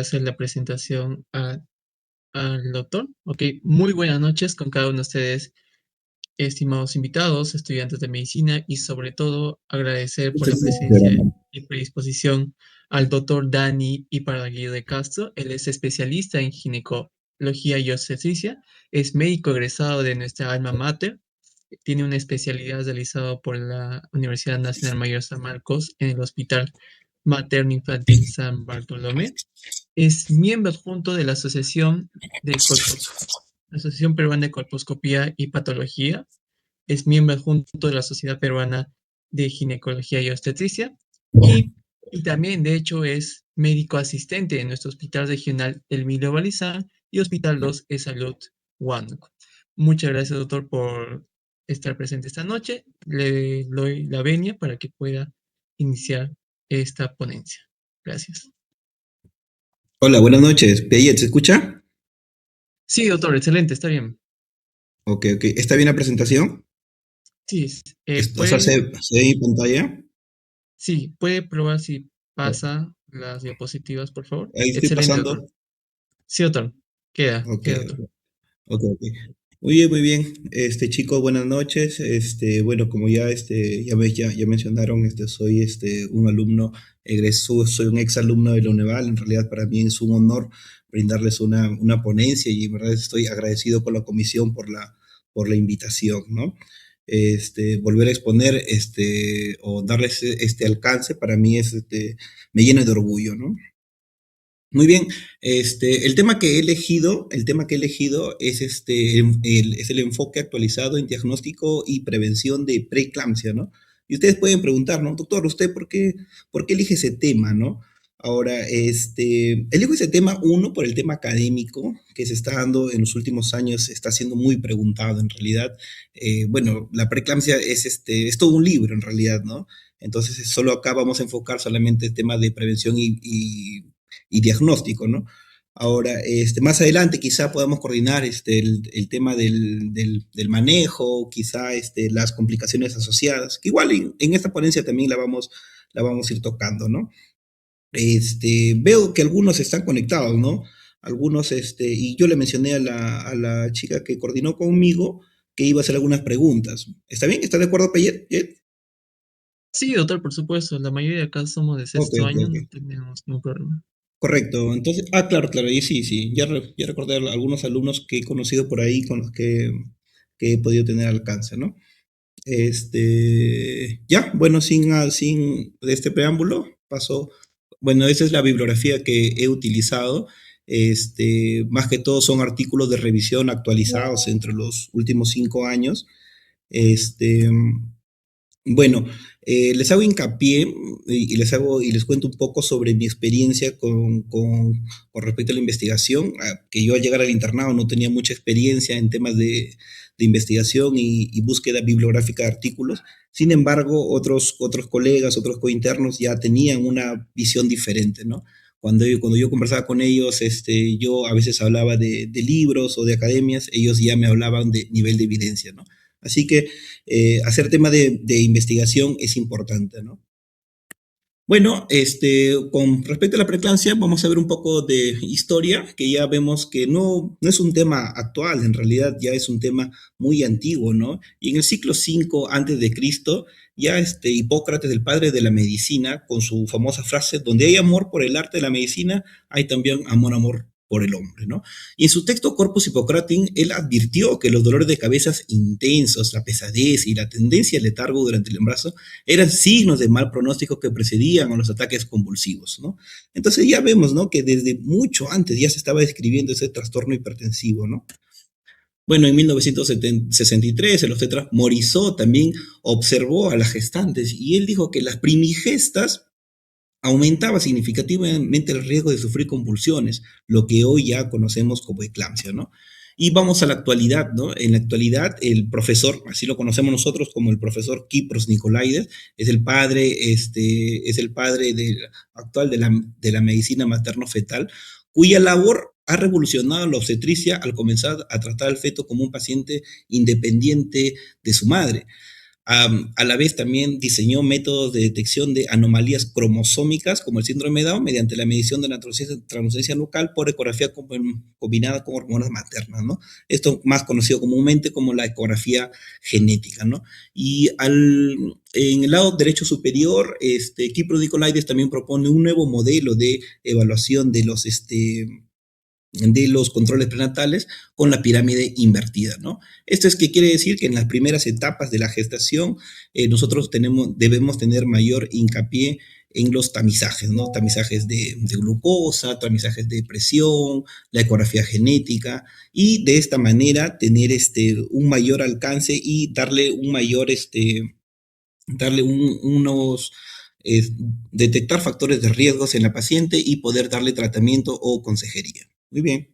hacer la presentación al doctor. Ok, muy buenas noches con cada uno de ustedes, estimados invitados, estudiantes de medicina, y sobre todo agradecer por la presencia y predisposición al doctor Dani Iparraguirre de Castro. Él es especialista en ginecología y obstetricia, es médico egresado de nuestra alma mater, tiene una especialidad realizada por la Universidad Nacional Mayor San Marcos en el Hospital Materno Infantil San Bartolomé. Es miembro adjunto de la Asociación Peruana de Colposcopía y Patología. Es miembro adjunto de la Sociedad Peruana de Ginecología y Obstetricia. Y, y también, de hecho, es médico asistente en nuestro Hospital Regional Emilio Balizán y Hospital 2 de Salud Huánuco. Muchas gracias, doctor, por estar presente esta noche. Le doy la venia para que pueda iniciar esta ponencia. Gracias. Hola, buenas noches. Peyet, ¿se escucha? Sí, doctor, excelente, está bien. Ok, ok. ¿Está bien la presentación? Sí, O sea, ¿se ve mi pantalla? sí, puede probar si Ok. pasa las diapositivas, por favor. Ahí estoy Excelente, pasando. doctor. Sí, doctor. Ok, Queda, doctor. ok, ok. Muy bien, muy bien. Chicos, buenas noches. Bueno, como ya, ya mencionaron, soy, un alumno egresado, soy un ex alumno de la UNEVAL. En realidad, para mí es un honor brindarles una ponencia y en verdad estoy agradecido con la comisión por la invitación, ¿no? Volver a exponer, o darles este alcance, para mí me llena de orgullo, ¿no? Muy bien, el tema que he elegido es es el enfoque actualizado en diagnóstico y prevención de preeclampsia, ¿no? Y ustedes pueden preguntar, ¿no? Doctor, ¿usted por qué elige ese tema, no? Ahora, elijo ese tema, uno, por el tema académico que se está dando en los últimos años, está siendo muy preguntado en realidad. Bueno, la preeclampsia es todo un libro en realidad, ¿no? Entonces, solo acá vamos a enfocar solamente el tema de prevención y diagnóstico, ¿no? Ahora, más adelante quizá podamos coordinar el tema del manejo, quizá las complicaciones asociadas, que igual en esta ponencia también la vamos a ir tocando, ¿no? Veo que algunos están conectados, ¿no? Algunos, y yo le mencioné a la chica que coordinó conmigo que iba a hacer algunas preguntas. ¿Está bien? ¿Está de acuerdo, Payet? Sí, doctor, por supuesto. La mayoría de acá somos de Ok, sexto ok, año, no ok. tenemos ningún problema. Correcto, entonces, claro, claro, y sí, sí, ya recordé a algunos alumnos que he conocido por ahí con los que he podido tener alcance, ¿no? Ya, bueno, sin este preámbulo, paso, bueno, esa es la bibliografía que he utilizado, más que todo son artículos de revisión actualizados entre los últimos 5 años, este, bueno, les hago hincapié y les cuento un poco sobre mi experiencia con respecto a la investigación, que yo al llegar al internado no tenía mucha experiencia en temas de investigación y búsqueda bibliográfica de artículos. Sin embargo, otros colegas, otros cointernos ya tenían una visión diferente, ¿no? Cuando yo conversaba con ellos, yo a veces hablaba de libros o de academias, ellos ya me hablaban de nivel de evidencia, ¿no? Así que hacer tema de investigación es importante, ¿no? Bueno, con respecto a la preeclampsia, vamos a ver un poco de historia, que ya vemos que no es un tema actual, en realidad ya es un tema muy antiguo, ¿no? Y en el siglo V antes de Cristo, ya Hipócrates, el padre de la medicina, con su famosa frase, donde hay amor por el arte de la medicina, hay también amor por el hombre, ¿no? Y en su texto Corpus Hippocratic, él advirtió que los dolores de cabeza intensos, la pesadez y la tendencia al letargo durante el embarazo eran signos de mal pronóstico que precedían a los ataques convulsivos, ¿no? Entonces ya vemos, ¿no? Que desde mucho antes ya se estaba describiendo ese trastorno hipertensivo, ¿no? Bueno, en 1963 el obstetra Morisot también observó a las gestantes y él dijo que las primigestas aumentaba significativamente el riesgo de sufrir convulsiones, lo que hoy ya conocemos como eclampsia, ¿no? Y vamos a la actualidad, ¿no? En la actualidad, el profesor, así lo conocemos nosotros como el profesor Kipros Nicolaides, es el padre actual de la medicina materno-fetal, cuya labor ha revolucionado la obstetricia al comenzar a tratar al feto como un paciente independiente de su madre. A la vez también diseñó métodos de detección de anomalías cromosómicas como el síndrome de Down mediante la medición de la translucencia nucal por ecografía combinada con hormonas maternas, ¿no? Esto más conocido comúnmente como la ecografía genética, ¿no? Y en el lado derecho superior, Kipro Nicolaides también propone un nuevo modelo de evaluación de los controles prenatales con la pirámide invertida, ¿no? Esto es que quiere decir que en las primeras etapas de la gestación nosotros debemos tener mayor hincapié en los tamizajes, ¿no? Tamizajes de glucosa, tamizajes de presión, la ecografía genética, y de esta manera tener un mayor alcance y darle un mayor, darle unos, eh, detectar factores de riesgos en la paciente y poder darle tratamiento o consejería. Muy bien.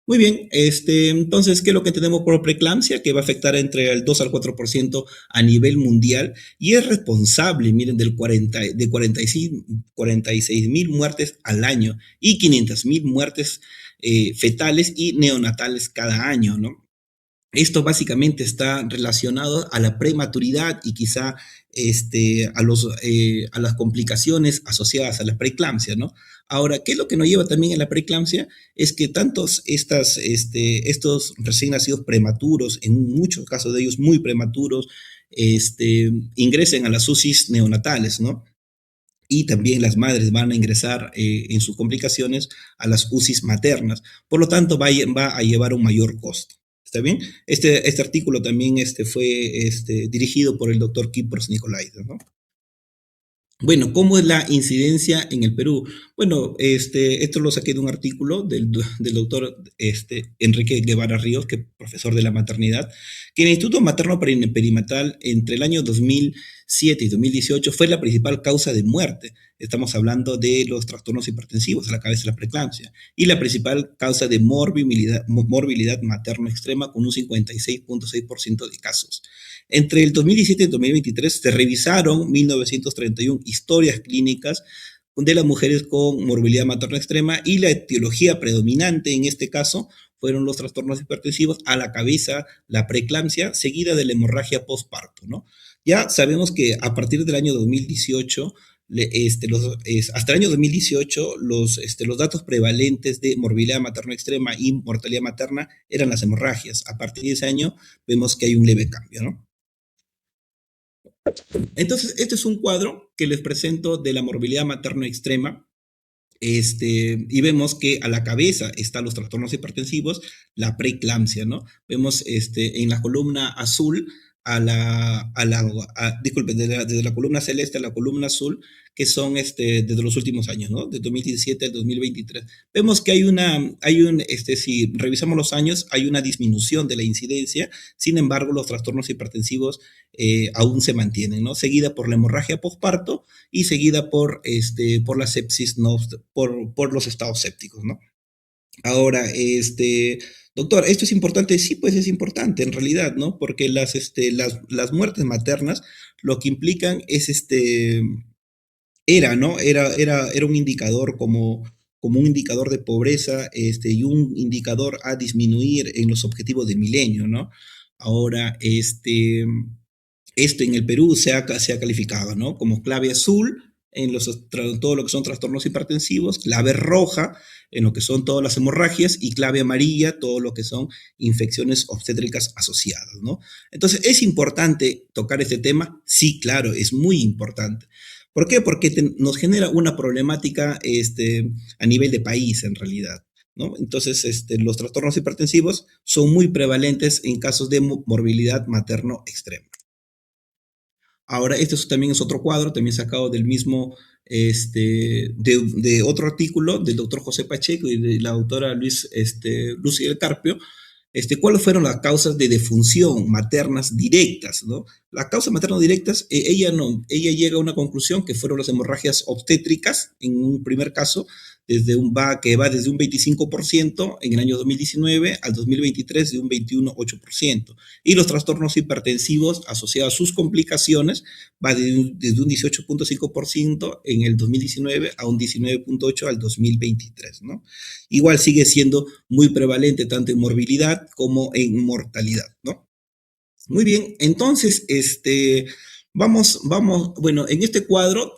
Muy bien, entonces, ¿qué es lo que tenemos por preeclampsia? Que va a afectar entre el 2 al 4% a nivel mundial y es responsable, miren, de 46 mil muertes al año y 500 mil muertes fetales y neonatales cada año, ¿no? Esto básicamente está relacionado a la prematuridad y quizá a las complicaciones asociadas a la preeclampsia, ¿no? Ahora, ¿qué es lo que nos lleva también a la preeclampsia? Es que estos recién nacidos prematuros, en muchos casos de ellos muy prematuros, ingresen a las UCIs neonatales, ¿no? Y también las madres van a ingresar en sus complicaciones a las UCIs maternas. Por lo tanto, va a llevar un mayor costo. ¿Está bien? Este artículo también fue dirigido por el doctor Kipros Nicolaides, ¿no? Bueno, ¿cómo es la incidencia en el Perú? Bueno, esto lo saqué de un artículo del doctor Enrique Guevara Ríos, que es profesor de la maternidad, que en el Instituto Materno Perinatal entre el año 2007 y 2018 fue la principal causa de muerte. Estamos hablando de los trastornos hipertensivos a la cabeza de la preeclampsia y la principal causa de morbilidad materna extrema con un 56.6% de casos. Entre el 2017 y el 2023 se revisaron 1931 historias clínicas de las mujeres con morbilidad materna extrema y la etiología predominante en este caso fueron los trastornos hipertensivos a la cabeza, la preeclampsia, seguida de la hemorragia postparto, ¿no? Ya sabemos que a partir del año 2018 hasta el año 2018, los datos prevalentes de morbilidad materna extrema y mortalidad materna eran las hemorragias. A partir de ese año vemos que hay un leve cambio, ¿no? Entonces, este es un cuadro que les presento de la morbilidad materna extrema. Y vemos que a la cabeza están los trastornos hipertensivos, la preeclampsia, ¿no? Vemos en la columna azul, disculpen, desde la columna celeste a la columna azul, que son desde los últimos años, ¿no? De 2017 al 2023. Vemos que si revisamos los años, hay una disminución de la incidencia, sin embargo, los trastornos hipertensivos aún se mantienen, ¿no? Seguida por la hemorragia postparto y seguida por la sepsis, ¿no? Por los estados sépticos, ¿no? Ahora, doctor, ¿esto es importante? Sí, pues es importante en realidad, ¿no? Porque las muertes maternas lo que implican es ¿no? Era un indicador como un indicador de pobreza y un indicador a disminuir en los objetivos de milenio, ¿no? Ahora, esto en el Perú se ha calificado, ¿no? Como clave azul en todo lo que son trastornos hipertensivos, clave roja en lo que son todas las hemorragias y clave amarilla todo lo que son infecciones obstétricas asociadas, ¿no? Entonces, ¿es importante tocar este tema? Sí, claro, es muy importante. ¿Por qué? Porque nos genera una problemática a nivel de país, en realidad, ¿no? Entonces, los trastornos hipertensivos son muy prevalentes en casos de morbilidad materno extrema. Ahora, también es otro cuadro, también sacado del mismo, de otro artículo del doctor José Pacheco y de la doctora Lucy del Carpio. ¿Cuáles fueron las causas de defunción maternas directas, ¿no? Las causas maternas directas, ella llega a una conclusión que fueron las hemorragias obstétricas, en un primer caso, que va desde un 25% en el año 2019 al 2023 de un 21,8%. Y los trastornos hipertensivos asociados a sus complicaciones va desde un 18,5% en el 2019 a un 19,8% al 2023, ¿no? Igual sigue siendo muy prevalente tanto en morbilidad como en mortalidad, ¿no? Muy bien, entonces, bueno, en este cuadro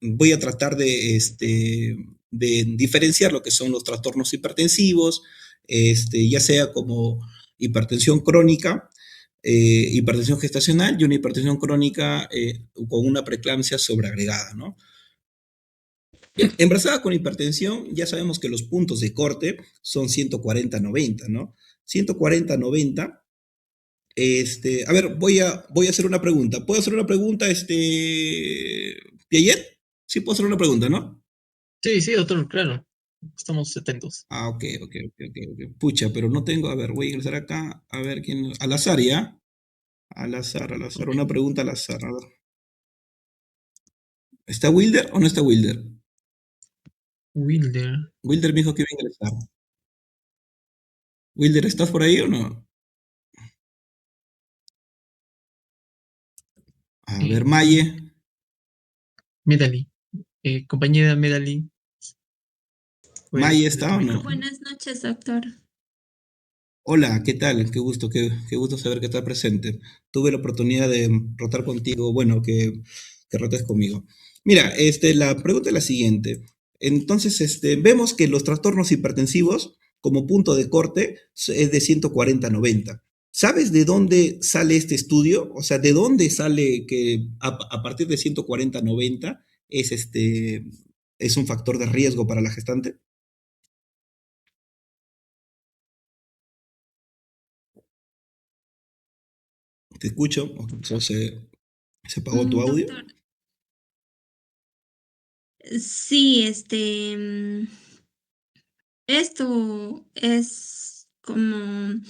voy a tratar de diferenciar lo que son los trastornos hipertensivos, ya sea como hipertensión crónica, hipertensión gestacional y una hipertensión crónica con una preeclampsia sobreagregada, ¿no? Bien, embarazada con hipertensión, ya sabemos que los puntos de corte son 140-90, ¿no? 140-90. A ver, voy a hacer una pregunta. ¿Puedo hacer una pregunta, Piaget? Sí, puedo hacer una pregunta, ¿no? Sí, sí, doctor, claro. Estamos atentos. Ah, ok. Pucha, pero no tengo. A ver, voy a ingresar acá. A ver quién. Al azar, ¿ya? Al azar. Ok. Una pregunta al azar. A ver. ¿Está Wilder o no está Wilder? Wilder. Wilder me dijo que iba a ingresar. Wilder, ¿estás por ahí o no? A ver, Maye. Eh, Medali. Compañera Medali, ¿puede Maye, prender ¿está tu o no? micrófono? Buenas noches, doctor. Hola, ¿qué tal? Qué gusto saber que estás presente. Tuve la oportunidad de rotar contigo, bueno, que rotes conmigo. Mira, la pregunta es la siguiente. Entonces, vemos que los trastornos hipertensivos, como punto de corte, es de 140-90. ¿Sabes de dónde sale este estudio? O sea, ¿de dónde sale que a partir de 140-90 es un factor de riesgo para la gestante? Te escucho, o se apagó tu audio. Doctor, sí, esto es como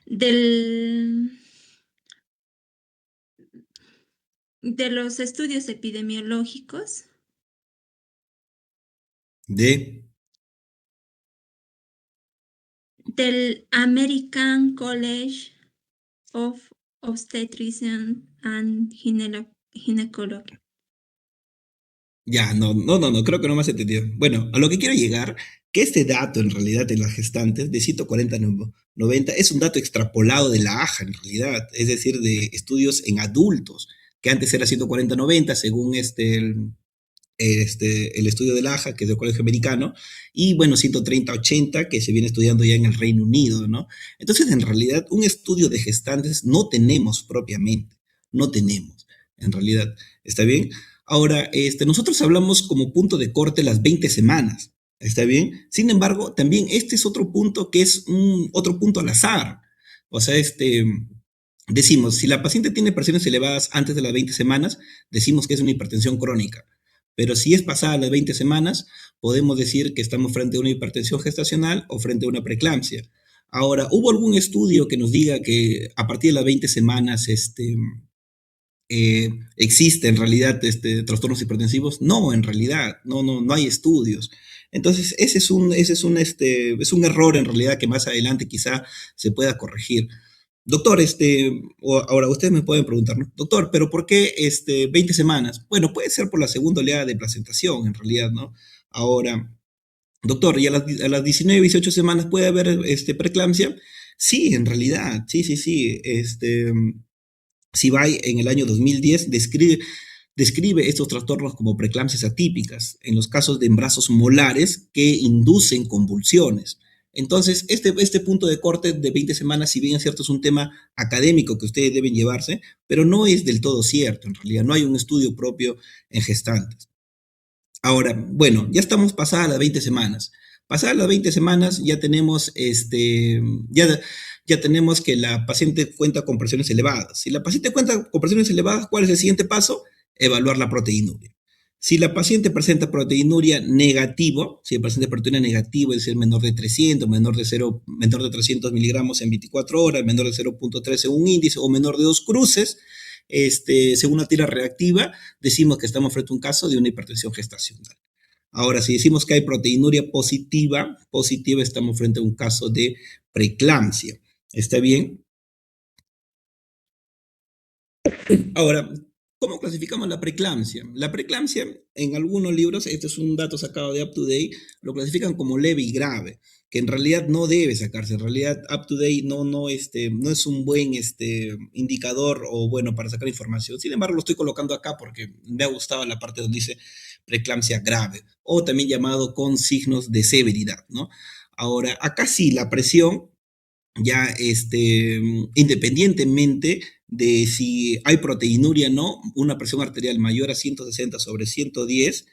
del, de los estudios epidemiológicos De del American College of Obstetrician and Gynecology. Ya, no, creo que no me has entendido. Bueno, a lo que quiero llegar, que este dato en realidad en las gestantes de 140-90 es un dato extrapolado de la AJA en realidad, es decir, de estudios en adultos, que antes era 140-90 según el estudio de la AJA, que es del Colegio Americano, y bueno, 130-80 que se viene estudiando ya en el Reino Unido, ¿no? Entonces, en realidad, un estudio de gestantes no tenemos propiamente, no tenemos, en realidad, ¿está bien? Ahora, nosotros hablamos como punto de corte las 20 semanas, ¿está bien? Sin embargo, también este es otro punto que es otro punto al azar, o sea, decimos, si la paciente tiene presiones elevadas antes de las 20 semanas, decimos que es una hipertensión crónica. Pero si es pasada las 20 semanas, podemos decir que estamos frente a una hipertensión gestacional o frente a una preeclampsia. Ahora, ¿hubo algún estudio que nos diga que a partir de las 20 semanas existe en realidad trastornos hipertensivos? No, en realidad, no hay estudios. Entonces, es un error en realidad que más adelante quizá se pueda corregir. Doctor, ahora ustedes me pueden preguntar, ¿no? Doctor, ¿pero por qué 20 semanas? Bueno, puede ser por la segunda oleada de placentación, en realidad, ¿no? Ahora, doctor, ¿y a las 19, 18 semanas puede haber preeclampsia? Sí, en realidad, sí. Sibay en el año 2010 describe estos trastornos como preeclampsias atípicas en los casos de embarazos molares que inducen convulsiones. Entonces, este punto de corte de 20 semanas, si bien es cierto, es un tema académico que ustedes deben llevarse, pero no es del todo cierto, en realidad. No hay un estudio propio en gestantes. Ahora, bueno, ya estamos pasadas las 20 semanas. Pasadas las 20 semanas ya tenemos, ya tenemos que la paciente cuenta con presiones elevadas. Si la paciente cuenta con presiones elevadas, ¿cuál es el siguiente paso? Evaluar la proteinuria. Si la paciente presenta proteinuria negativo, si el paciente proteinuria negativo es decir, menor de 300, menor de 300 miligramos en 24 horas, menor de 0.3 en un índice o menor de 2 cruces, según una tira reactiva, decimos que estamos frente a un caso de una hipertensión gestacional. Ahora, si decimos que hay proteinuria positiva estamos frente a un caso de preeclampsia. ¿Está bien? Ahora, ¿Cómo clasificamos la preeclampsia? La preeclampsia, en algunos libros, este es un dato sacado de UpToDate, lo clasifican como leve y grave, que en realidad no debe sacarse. En realidad, UpToDate no es un buen indicador o bueno para sacar información. Sin embargo, lo estoy colocando acá porque me ha gustado la parte donde dice preeclampsia grave, o también llamado con signos de severidad, ¿no? Ahora, acá sí, la presión ya independientemente de si hay proteinuria o no, una presión arterial mayor a 160/110,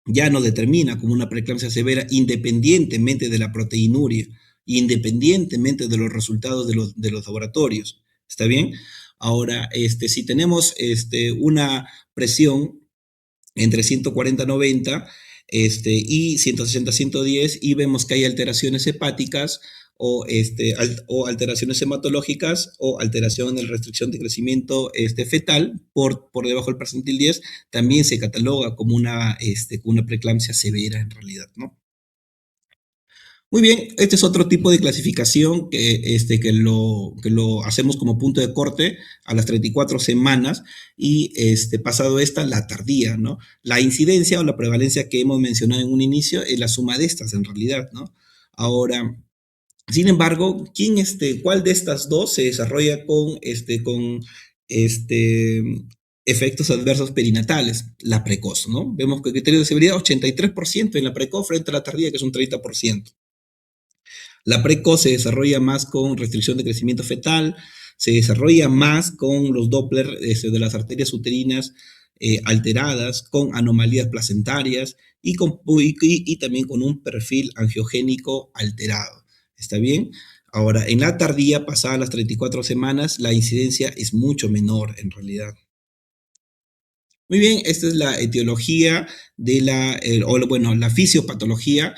ya no determina como una preeclampsia severa independientemente de la proteinuria, independientemente de los resultados de los laboratorios. ¿Está bien? Ahora, si tenemos una presión entre 140/90 y 160/110 y vemos que hay alteraciones hepáticas o alteraciones hematológicas o alteración en la restricción de crecimiento fetal por debajo del percentil 10, también se cataloga como una preeclampsia severa en realidad, ¿no? Muy bien, este es otro tipo de clasificación que lo hacemos como punto de corte a las 34 semanas y pasado esta, la tardía, ¿no? La incidencia o la prevalencia que hemos mencionado en un inicio es la suma de estas en realidad, ¿no? Ahora, sin embargo, ¿cuál de estas dos se desarrolla con efectos adversos perinatales? La precoz, ¿no? Vemos que el criterio de severidad 83% en la precoz frente a la tardía, que es un 30%. La precoz se desarrolla más con restricción de crecimiento fetal, se desarrolla más con los Doppler de las arterias uterinas alteradas, con anomalías placentarias y también con un perfil angiogénico alterado. ¿Está bien? Ahora, en la tardía, pasada las 34 semanas, la incidencia es mucho menor en realidad. Muy bien, esta es la etiología de la fisiopatología,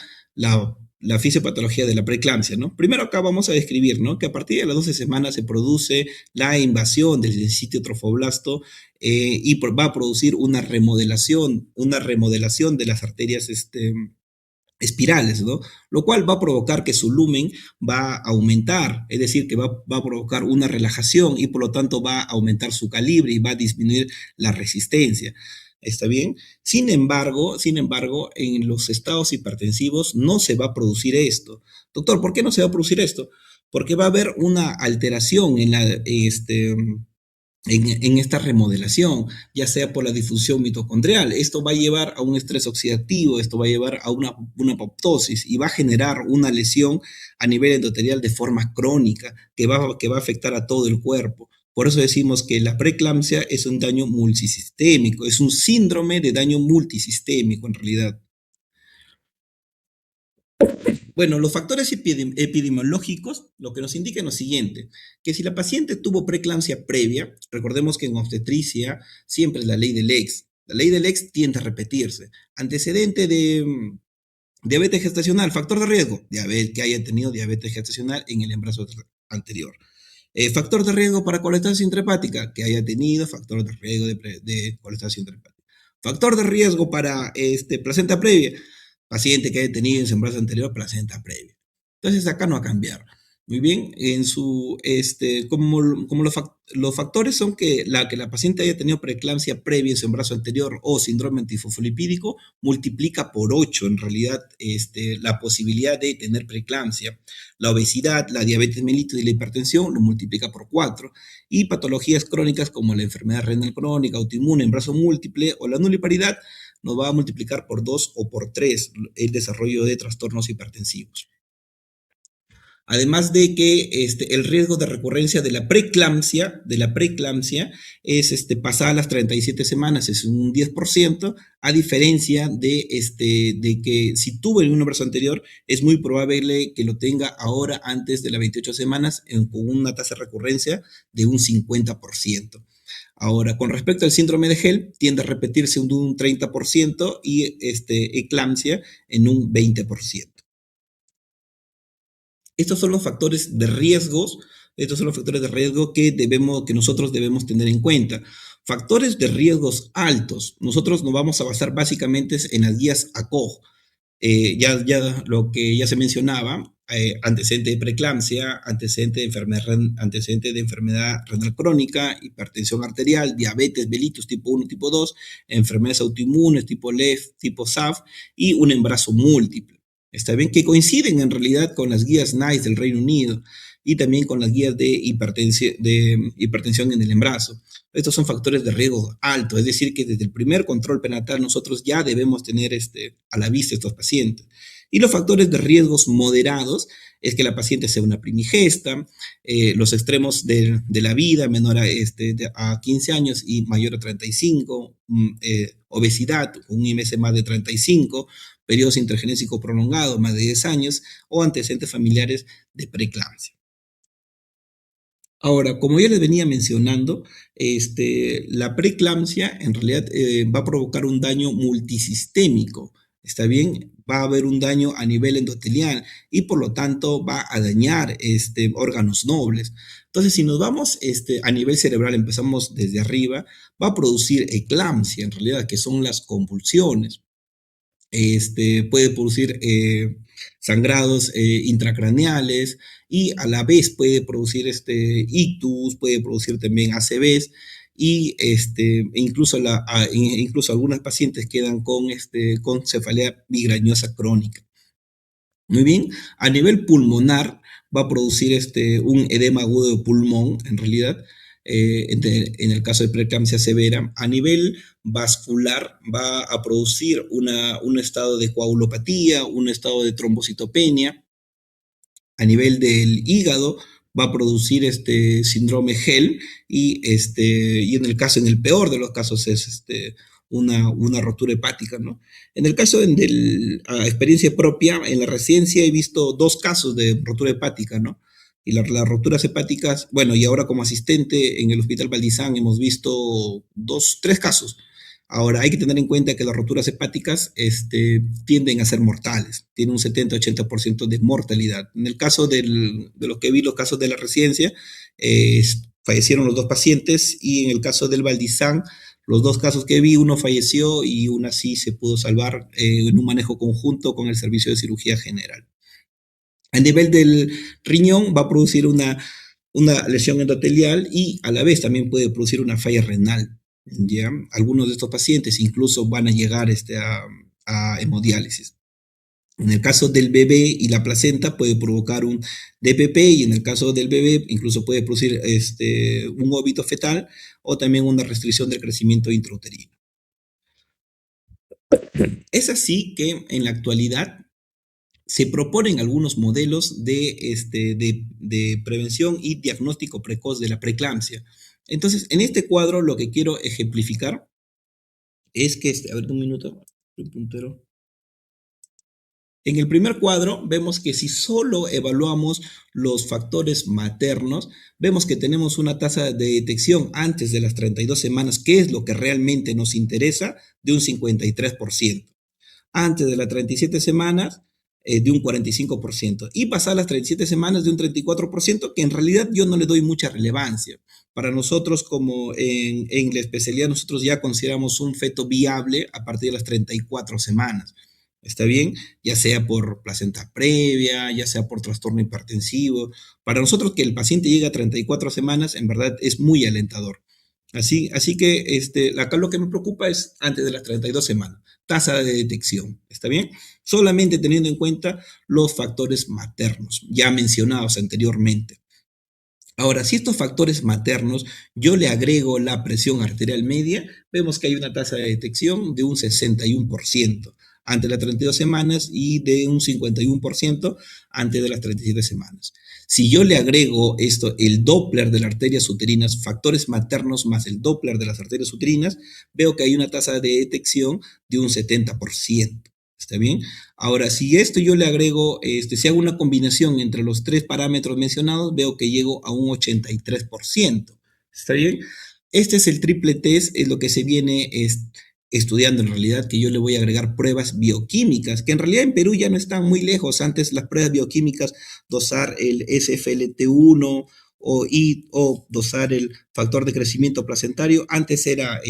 la fisiopatología de la preeclampsia, ¿no? Primero acá vamos a describir, ¿no? Que a partir de las 12 semanas se produce la invasión del sitio trofoblasto y va a producir una remodelación de las arterias espirales, ¿no? Lo cual va a provocar que su lumen va a aumentar, es decir, que va a provocar una relajación y por lo tanto va a aumentar su calibre y va a disminuir la resistencia. ¿Está bien? Sin embargo, en los estados hipertensivos no se va a producir esto. Doctor, ¿por qué no se va a producir esto? Porque va a haber una alteración en esta remodelación, ya sea por la difusión mitocondrial. Esto va a llevar a un estrés oxidativo, esto va a llevar a una apoptosis y va a generar una lesión a nivel endotelial de forma crónica que va a afectar a todo el cuerpo. Por eso decimos que la preeclampsia es un daño multisistémico, es un síndrome de daño multisistémico en realidad. Bueno, los factores epidemiológicos lo que nos indican es lo siguiente, que si la paciente tuvo preeclampsia previa, recordemos que en obstetricia siempre es la ley del ex. La ley del ex tiende a repetirse. Antecedente de diabetes gestacional, factor de riesgo, que haya tenido diabetes gestacional en el embarazo anterior. Factor de riesgo para colestasis intrahepática, que haya tenido factor de riesgo de colestasis intrahepática. Factor de riesgo para placenta previa, paciente que haya tenido en su embarazo anterior placenta previa. Entonces acá no va a cambiar. Muy bien, como los factores son que la paciente haya tenido preeclampsia previa en su embarazo anterior o síndrome antifosfolipídico, multiplica por 8 en realidad la posibilidad de tener preeclampsia. La obesidad, la diabetes mellitus y la hipertensión lo multiplica por 4. Y patologías crónicas como la enfermedad renal crónica, autoinmune, embarazo múltiple o la nulliparidad nos va a multiplicar por 2 o por 3 el desarrollo de trastornos hipertensivos. Además de que el riesgo de recurrencia de la preeclampsia es pasada las 37 semanas, es un 10%, a diferencia de que si tuvo en un embarazo anterior, es muy probable que lo tenga ahora antes de las 28 semanas con una tasa de recurrencia de un 50%. Ahora, con respecto al síndrome de Hell, tiende a repetirse un 30% y eclampsia en un 20%. Estos son los factores de riesgo que nosotros debemos tener en cuenta. Factores de riesgos altos. Nosotros nos vamos a basar básicamente en las guías ACOG. Lo que ya se mencionaba, antecedente de preeclampsia, antecedente de enfermedad renal crónica, hipertensión arterial, diabetes mellitus tipo 1, tipo 2, enfermedades autoinmunes tipo LEF, tipo SAF y un embarazo múltiple. Está bien, que coinciden en realidad con las guías NICE del Reino Unido y también con las guías de hipertensión en el embarazo. Estos son factores de riesgo alto, es decir, que desde el primer control prenatal nosotros ya debemos tener a la vista estos pacientes. Y los factores de riesgos moderados es que la paciente sea una primigesta, los extremos de la vida, menor a 15 años y mayor a 35, obesidad, un IMC más de 35, periodos intergenésicos prolongados, más de 10 años, o antecedentes familiares de preeclampsia. Ahora, como ya les venía mencionando, la preeclampsia en realidad va a provocar un daño multisistémico, ¿está bien? Va a haber un daño a nivel endotelial y por lo tanto va a dañar órganos nobles. Entonces, si nos vamos a nivel cerebral, empezamos desde arriba, va a producir eclampsia en realidad, que son las convulsiones. Puede producir sangrados intracraneales y a la vez puede producir ictus, puede producir también ACVs y incluso algunas pacientes quedan con cefalea migrañosa crónica. Muy bien, a nivel pulmonar va a producir un edema agudo de pulmón, en realidad, en el caso de preeclampsia severa. A nivel vascular va a producir un estado de coagulopatía, un estado de trombocitopenia. A nivel del hígado va a producir síndrome HEL y en el peor de los casos es una rotura hepática, ¿no? En el caso de experiencia propia, en la residencia he visto 2 casos de rotura hepática, ¿no? Y las roturas hepáticas, bueno, y ahora como asistente en el Hospital Valdizán hemos visto 3 casos. Ahora, hay que tener en cuenta que las roturas hepáticas tienden a ser mortales, tienen un 70-80% de mortalidad. En el caso de lo que vi, los casos de la residencia, fallecieron los 2 pacientes y en el caso del Valdizán, los 2 casos que vi, uno falleció y una sí se pudo salvar en un manejo conjunto con el servicio de cirugía general. A nivel del riñón va a producir una lesión endotelial y a la vez también puede producir una falla renal. ¿Ya? Algunos de estos pacientes incluso van a llegar a hemodiálisis. En el caso del bebé y la placenta puede provocar un DPP y en el caso del bebé incluso puede producir un óbito fetal o también una restricción del crecimiento intrauterino. Es así que en la actualidad se proponen algunos modelos de prevención y diagnóstico precoz de la preeclampsia. Entonces, en este cuadro lo que quiero ejemplificar es que, a ver, un minuto, un puntero. En el primer cuadro vemos que si solo evaluamos los factores maternos, vemos que tenemos una tasa de detección antes de las 32 semanas, que es lo que realmente nos interesa, de un 53%. Antes de las 37 semanas, de un 45%. Y pasar las 37 semanas de un 34%, que en realidad yo no le doy mucha relevancia. Para nosotros, como en la especialidad, nosotros ya consideramos un feto viable a partir de las 34 semanas. ¿Está bien? Ya sea por placenta previa, ya sea por trastorno hipertensivo. Para nosotros que el paciente llegue a 34 semanas, en verdad es muy alentador. Así que acá lo que me preocupa es antes de las 32 semanas, tasa de detección, ¿está bien? Solamente teniendo en cuenta los factores maternos, ya mencionados anteriormente. Ahora, si estos factores maternos yo le agrego la presión arterial media, vemos que hay una tasa de detección de un 61% antes de las 32 semanas y de un 51% antes de las 37 semanas. Si yo le agrego el Doppler de las arterias uterinas, factores maternos más el Doppler de las arterias uterinas, veo que hay una tasa de detección de un 70%. ¿Está bien? Ahora, si esto yo le agrego, si hago una combinación entre los 3 parámetros mencionados, veo que llego a un 83%. ¿Está bien? Este es el triple test, es lo que se viene estudiando en realidad, que yo le voy a agregar pruebas bioquímicas, que en realidad en Perú ya no están muy lejos. Antes las pruebas bioquímicas, dosar el SFLT1 o dosar el factor de crecimiento placentario, antes era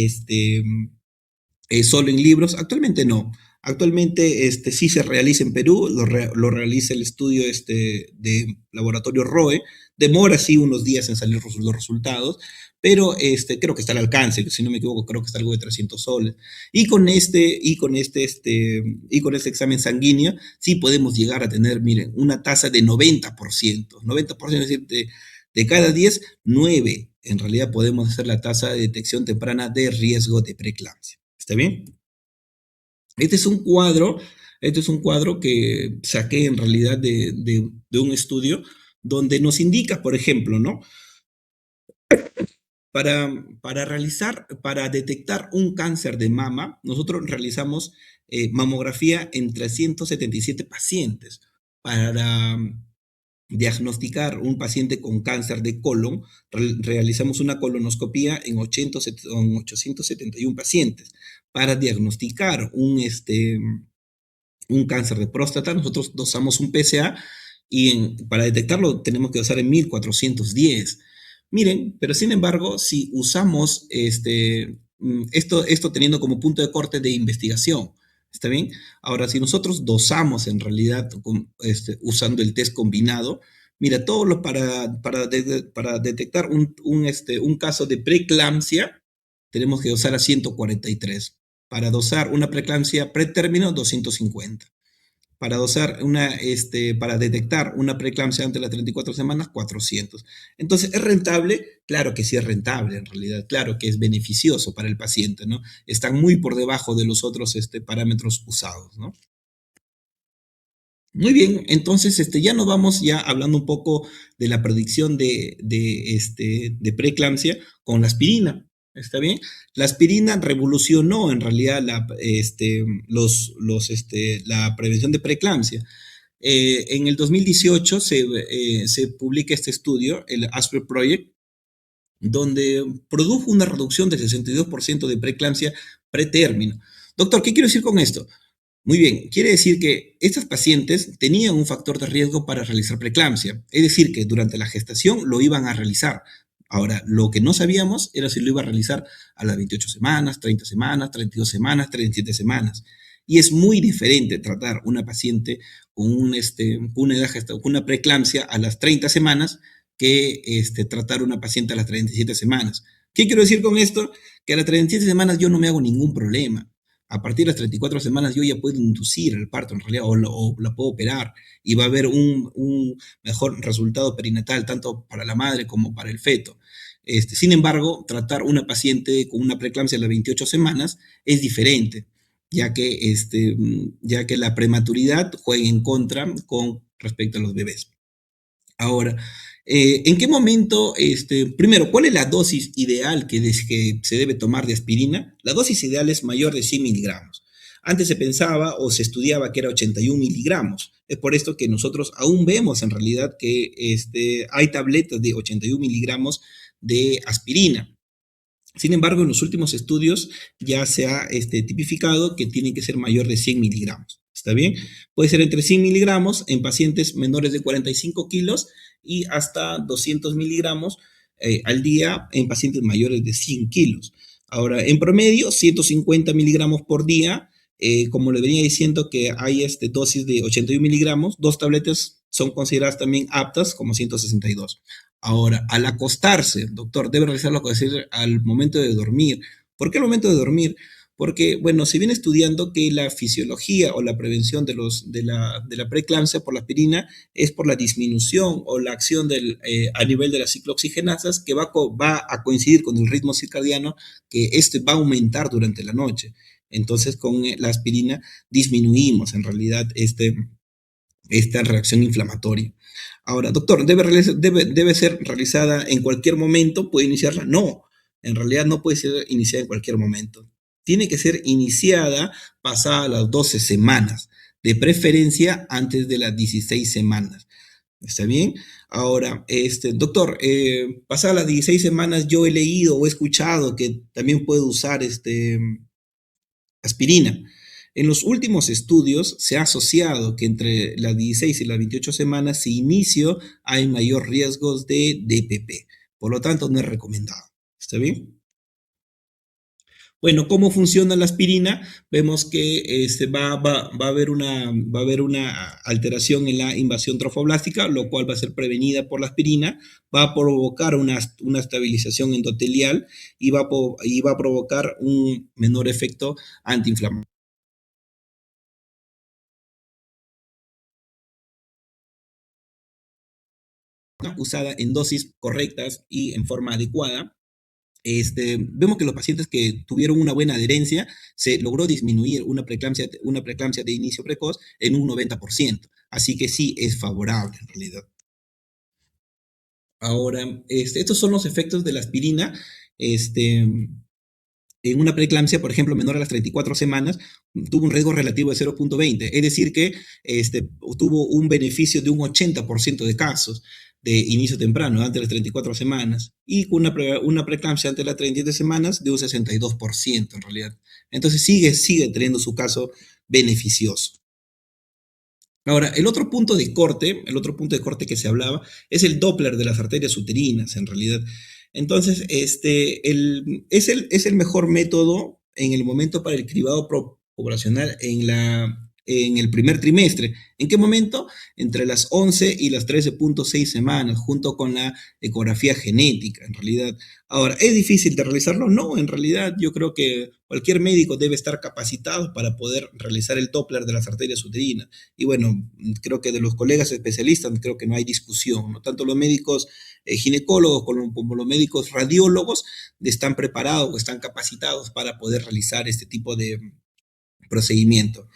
solo en libros, actualmente no. Actualmente sí se realiza en Perú, lo realiza el estudio de laboratorio ROE, demora sí unos días en salir los resultados, pero creo que está al alcance, si no me equivoco, creo que está algo de 300 soles. Y con este examen sanguíneo, sí podemos llegar a tener, miren, una tasa de 90%, 90%, es decir, de cada 10, 9 en realidad podemos hacer la tasa de detección temprana de riesgo de preeclampsia. ¿Está bien? Este es un cuadro, este es un cuadro que saqué en realidad de un estudio donde nos indica, por ejemplo, ¿no? Para detectar un cáncer de mama, nosotros realizamos mamografía en 377 pacientes. Para diagnosticar un paciente con cáncer de colon, realizamos una colonoscopía en 871 pacientes. Para diagnosticar un cáncer de próstata, nosotros dosamos un PSA y para detectarlo tenemos que dosar en 1410. Miren, pero sin embargo, si usamos esto teniendo como punto de corte de investigación, ¿está bien? Ahora, si nosotros dosamos en realidad usando el test combinado, mira, para detectar un caso de preeclampsia, tenemos que dosar a 143. Para dosar una preeclampsia pretérmino, 250. Para detectar una preeclampsia antes de las 34 semanas, 400. Entonces, ¿es rentable? Claro que sí es rentable, en realidad. Claro que es beneficioso para el paciente, ¿no? Están muy por debajo de los otros parámetros usados, ¿no? Muy bien, entonces ya nos vamos ya hablando un poco de la predicción de preeclampsia con la aspirina. ¿Está bien? La aspirina revolucionó en realidad la prevención de preeclampsia. En el 2018 se publica este estudio, el ASPER Project, donde produjo una reducción del 62% de preeclampsia pretérmino. Doctor, ¿qué quiero decir con esto? Muy bien, quiere decir que estas pacientes tenían un factor de riesgo para realizar preeclampsia, es decir, que durante la gestación lo iban a realizar. Ahora, lo que no sabíamos era si lo iba a realizar a las 28 semanas, 30 semanas, 32 semanas, 37 semanas. Y es muy diferente tratar una paciente con una preeclampsia a las 30 semanas que tratar una paciente a las 37 semanas. ¿Qué quiero decir con esto? Que a las 37 semanas yo no me hago ningún problema. A partir de las 34 semanas yo ya puedo inducir el parto en realidad o la puedo operar y va a haber un mejor resultado perinatal tanto para la madre como para el feto. Sin embargo, tratar una paciente con una preeclampsia a las 28 semanas es diferente, ya que la prematuridad juega en contra con respecto a los bebés. Ahora, ¿en qué momento, primero, cuál es la dosis ideal que se debe tomar de aspirina? La dosis ideal es mayor de 100 miligramos. Antes se pensaba o se estudiaba que era 81 miligramos. Es por esto que nosotros aún vemos en realidad que hay tabletas de 81 miligramos de aspirina. Sin embargo, en los últimos estudios ya se ha tipificado que tienen que ser mayor de 100 miligramos. ¿Está bien? Puede ser entre 100 miligramos en pacientes menores de 45 kilos y hasta 200 miligramos al día en pacientes mayores de 100 kilos. Ahora, en promedio, 150 miligramos por día. Como le venía diciendo que hay dosis de 81 miligramos, dos tabletas son consideradas también aptas como 162. Ahora, al acostarse, doctor, debe realizarlo al momento de dormir. ¿Por qué al momento de dormir? Porque, bueno, se viene estudiando que la fisiología o la prevención de la preeclampsia por la aspirina es por la disminución o la acción a nivel de las ciclooxigenasas que va a coincidir con el ritmo circadiano, que va a aumentar durante la noche. Entonces, con la aspirina disminuimos en realidad esta reacción inflamatoria. Ahora, doctor, ¿debe ser realizada en cualquier momento? ¿Puede iniciarla? No, en realidad no puede ser iniciada en cualquier momento. Tiene que ser iniciada pasada las 12 semanas, de preferencia antes de las 16 semanas. ¿Está bien? Ahora, doctor, pasadas las 16 semanas yo he leído o he escuchado que también puede usar aspirina. En los últimos estudios se ha asociado que entre las 16 y las 28 semanas sin inicio hay mayor riesgo de DPP. Por lo tanto, no es recomendado. ¿Está bien? Bueno, ¿cómo funciona la aspirina? Vemos que va a haber una alteración en la invasión trofoblástica, lo cual va a ser prevenida por la aspirina, va a provocar una estabilización endotelial y va a provocar un menor efecto antiinflamatorio. Usada en dosis correctas y en forma adecuada. Vemos que los pacientes que tuvieron una buena adherencia se logró disminuir una preeclampsia de inicio precoz en un 90%. Así que sí es favorable en realidad. Ahora, estos son los efectos de la aspirina. En una preeclampsia, por ejemplo, menor a las 34 semanas, tuvo un riesgo relativo de 0.20, es decir que tuvo un beneficio de un 80% de casos de inicio temprano, antes de las 34 semanas, y con una preeclampsia antes de las 37 semanas de un 62% en realidad. Entonces sigue teniendo su caso beneficioso. Ahora, el otro punto de corte que se hablaba es el Doppler de las arterias uterinas, en realidad. Entonces, es el mejor método en el momento para el cribado poblacional en el primer trimestre. ¿En qué momento? Entre las 11 y las 13.6 semanas, junto con la ecografía genética, en realidad. Ahora, ¿es difícil de realizarlo? No, en realidad yo creo que cualquier médico debe estar capacitado para poder realizar el Doppler de las arterias uterinas. Y bueno, creo que de los colegas especialistas, creo que no hay discusión, ¿no? Tanto los médicos ginecólogos como los médicos radiólogos están preparados o están capacitados para poder realizar este tipo de procedimiento.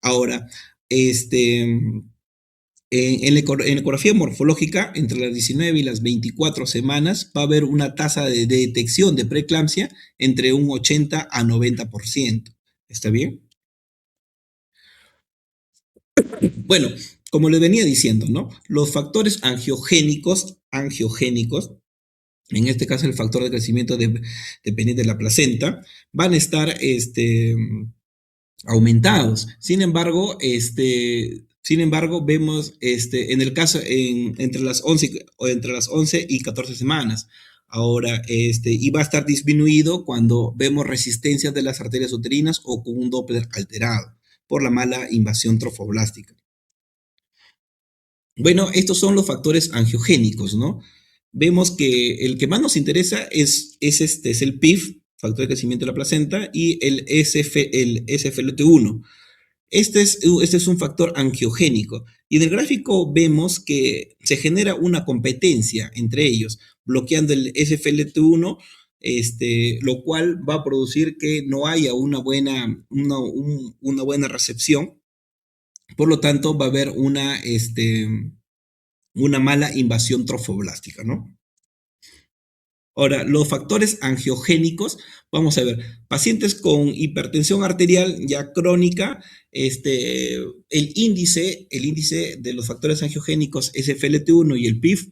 Ahora, en la ecografía morfológica, entre las 19 y las 24 semanas, va a haber una tasa de detección de preeclampsia entre un 80 a 90%. ¿Está bien? Bueno, como les venía diciendo, ¿no? Los factores angiogénicos, en este caso el factor de crecimiento dependiente de la placenta, van a estar aumentados. Sin embargo, vemos en el caso entre las 11 y 14 semanas. Ahora, y va a estar disminuido cuando vemos resistencia de las arterias uterinas o con un Doppler alterado por la mala invasión trofoblástica. Bueno, estos son los factores angiogénicos, ¿no? Vemos que el que más nos interesa es el PIF, factor de crecimiento de la placenta, y el SFLT1. Este es un factor angiogénico. Y en el gráfico vemos que se genera una competencia entre ellos, bloqueando el SFLT1, lo cual va a producir que no haya una buena recepción. Por lo tanto, va a haber una mala invasión trofoblástica, ¿no? Ahora, los factores angiogénicos, vamos a ver, pacientes con hipertensión arterial ya crónica, el índice de los factores angiogénicos SFLT1 y el PIF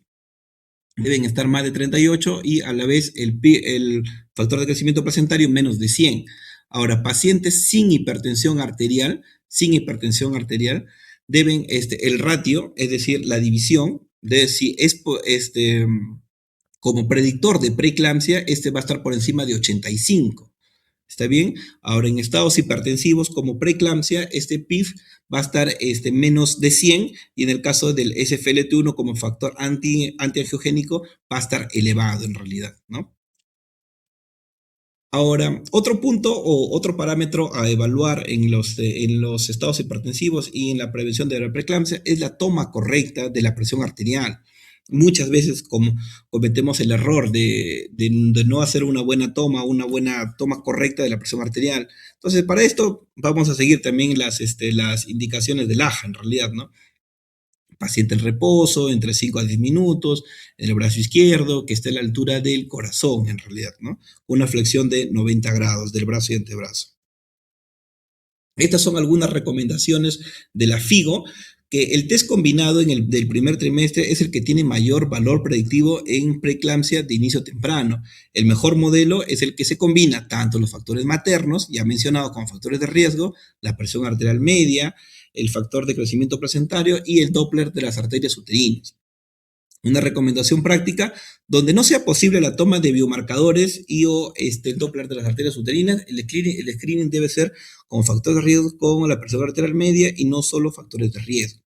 deben estar más de 38 y a la vez el factor de crecimiento placentario menos de 100. Ahora, pacientes sin hipertensión arterial, deben, el ratio, es decir, la división, de si es, como predictor de preeclampsia, va a estar por encima de 85. ¿Está bien? Ahora, en estados hipertensivos como preeclampsia, este PIF va a estar menos de 100 y en el caso del SFLT1 como factor antiangiogénico va a estar elevado en realidad, ¿no? Ahora, otro punto o otro parámetro a evaluar en los estados hipertensivos y en la prevención de la preeclampsia es la toma correcta de la presión arterial. Muchas veces cometemos el error de no hacer una buena toma correcta de la presión arterial. Entonces, para esto vamos a seguir también las indicaciones del AJA, en realidad, ¿no? Paciente en reposo, entre 5 a 10 minutos, en el brazo izquierdo, que esté a la altura del corazón, en realidad, ¿no? Una flexión de 90 grados del brazo y antebrazo. Estas son algunas recomendaciones de la FIGO, que el test combinado del primer trimestre es el que tiene mayor valor predictivo en preeclampsia de inicio temprano. El mejor modelo es el que se combina tanto los factores maternos, ya mencionado como factores de riesgo, la presión arterial media, el factor de crecimiento placentario y el Doppler de las arterias uterinas. Una recomendación práctica donde no sea posible la toma de biomarcadores y o el Doppler de las arterias uterinas, el screening debe ser con factores de riesgo como la presión arterial media y no solo factores de riesgo.